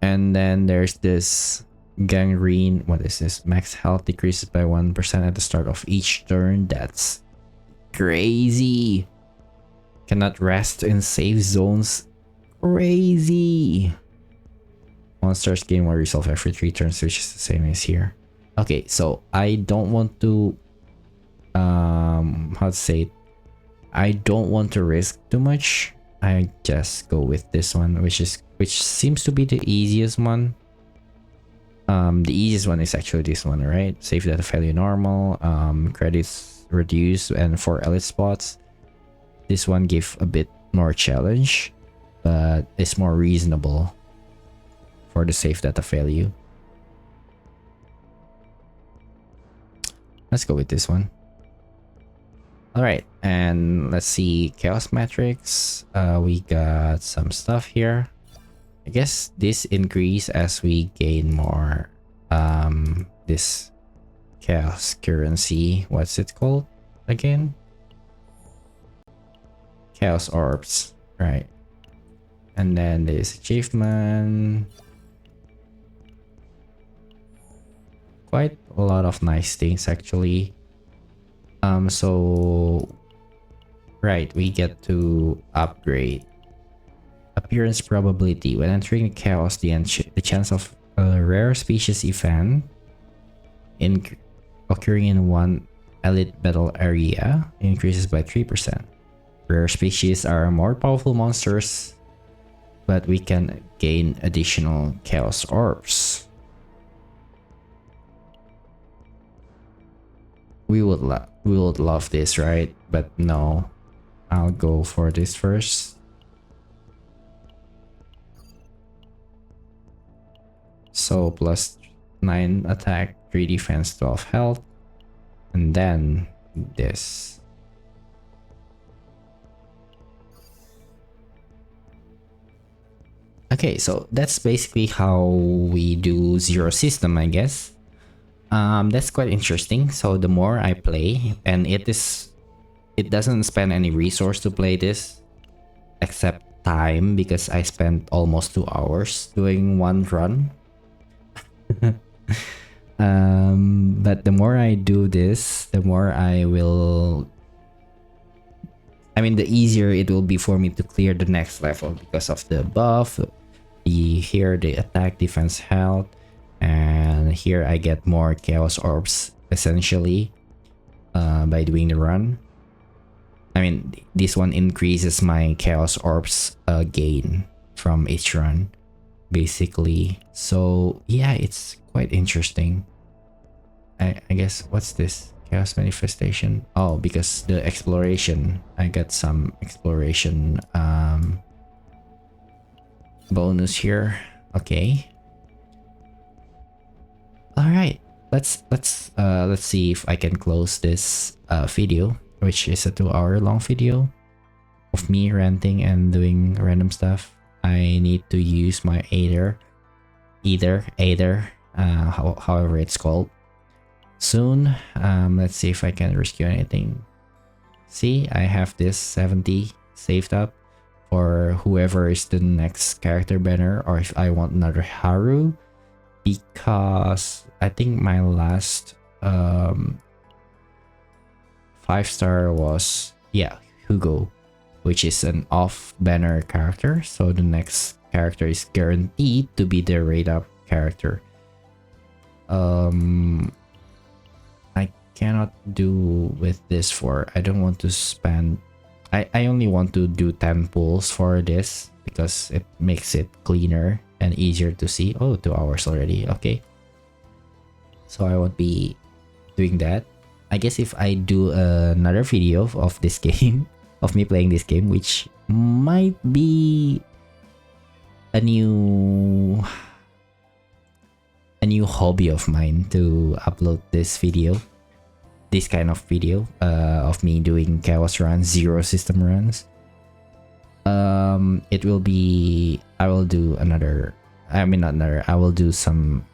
And then there's this gangrene. What is this? Max health decreases by 1% at the start of each turn. That's crazy. Cannot rest in safe zones. Crazy. Monsters gain 1 resolve every 3 turns, which is the same as here. Okay, so I don't want to how to say it? I don't want to risk too much. I just go with this one, which seems to be the easiest one. The easiest one is actually this one, right? Save data value normal, credits reduced, and for elite spots, this one gives a bit more challenge, but it's more reasonable for the save data value. Let's go with this one. Alright, and let's see chaos metrics. We got some stuff here. I guess this increase as we gain more this chaos currency. What's it called again? Chaos orbs, right? And then this achievement. Quite a lot of nice things actually. So right, we get to upgrade appearance probability. When entering chaos, the chance of a rare species event occurring in one elite battle area increases by 3%. Rare species are more powerful monsters, but we can gain additional chaos orbs. We would love this, right? But no, I'll go for this first. So plus 9 attack, 3 defense, 12 health, and then this. Okay, so that's basically how we do zero system, I guess. That's quite interesting. So the more I play, and it doesn't spend any resource to play this, except time, because I spent almost 2 hours doing one run. But the more I do this, the more the easier it will be for me to clear the next level because of the buff, the attack, defense, health, and here I get more chaos orbs essentially by doing the run. I mean, this one increases my chaos orbs gain from each run, basically. So yeah, it's quite interesting. I guess, what's this? Chaos manifestation. Oh, because the exploration, I got some exploration bonus here. Okay. All right. Let's see if I can close this video, which is a 2-hour long video of me ranting and doing random stuff. I need to use my Aether, however it's called, soon. Let's see if I can rescue anything. See, I have this 70 saved up for whoever is the next character banner, or if I want another Haru, because I think my last 5-star was, yeah, Hugo, which is an off banner character. So the next character is guaranteed to be the rate up character. I cannot do with this for, I don't want to spend, I only want to do 10 pulls for this because it makes it cleaner and easier to see. Oh, 2 hours already. Okay. So I won't be doing that. I guess if I do another video of this game, of me playing this game, which might be a new hobby of mine to upload this video, this kind of video of me doing chaos runs, zero system runs. It will be, I will do another, I mean not another, I will do some,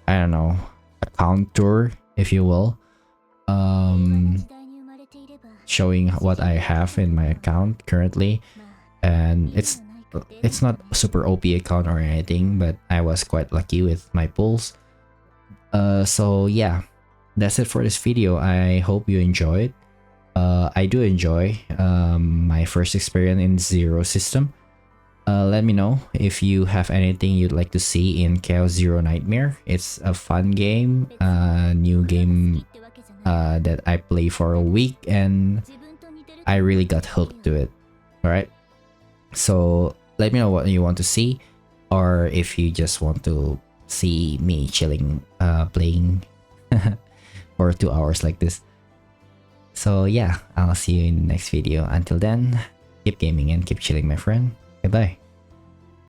I don't know, account tour, if you will, showing what I have in my account currently. And it's not super OP account or anything, but I was quite lucky with my pulls. So yeah, that's it for this video. I hope you enjoyed. I do enjoy my first experience in Zero system. Let me know if you have anything you'd like to see in Chaos Zero Nightmare. It's a fun game, new game that I play for a week and I really got hooked to it. Alright, so let me know what you want to see, or if you just want to see me chilling playing for 2 hours like this. So yeah, I'll see you in the next video. Until then, keep gaming and keep chilling, my friend. Goodbye.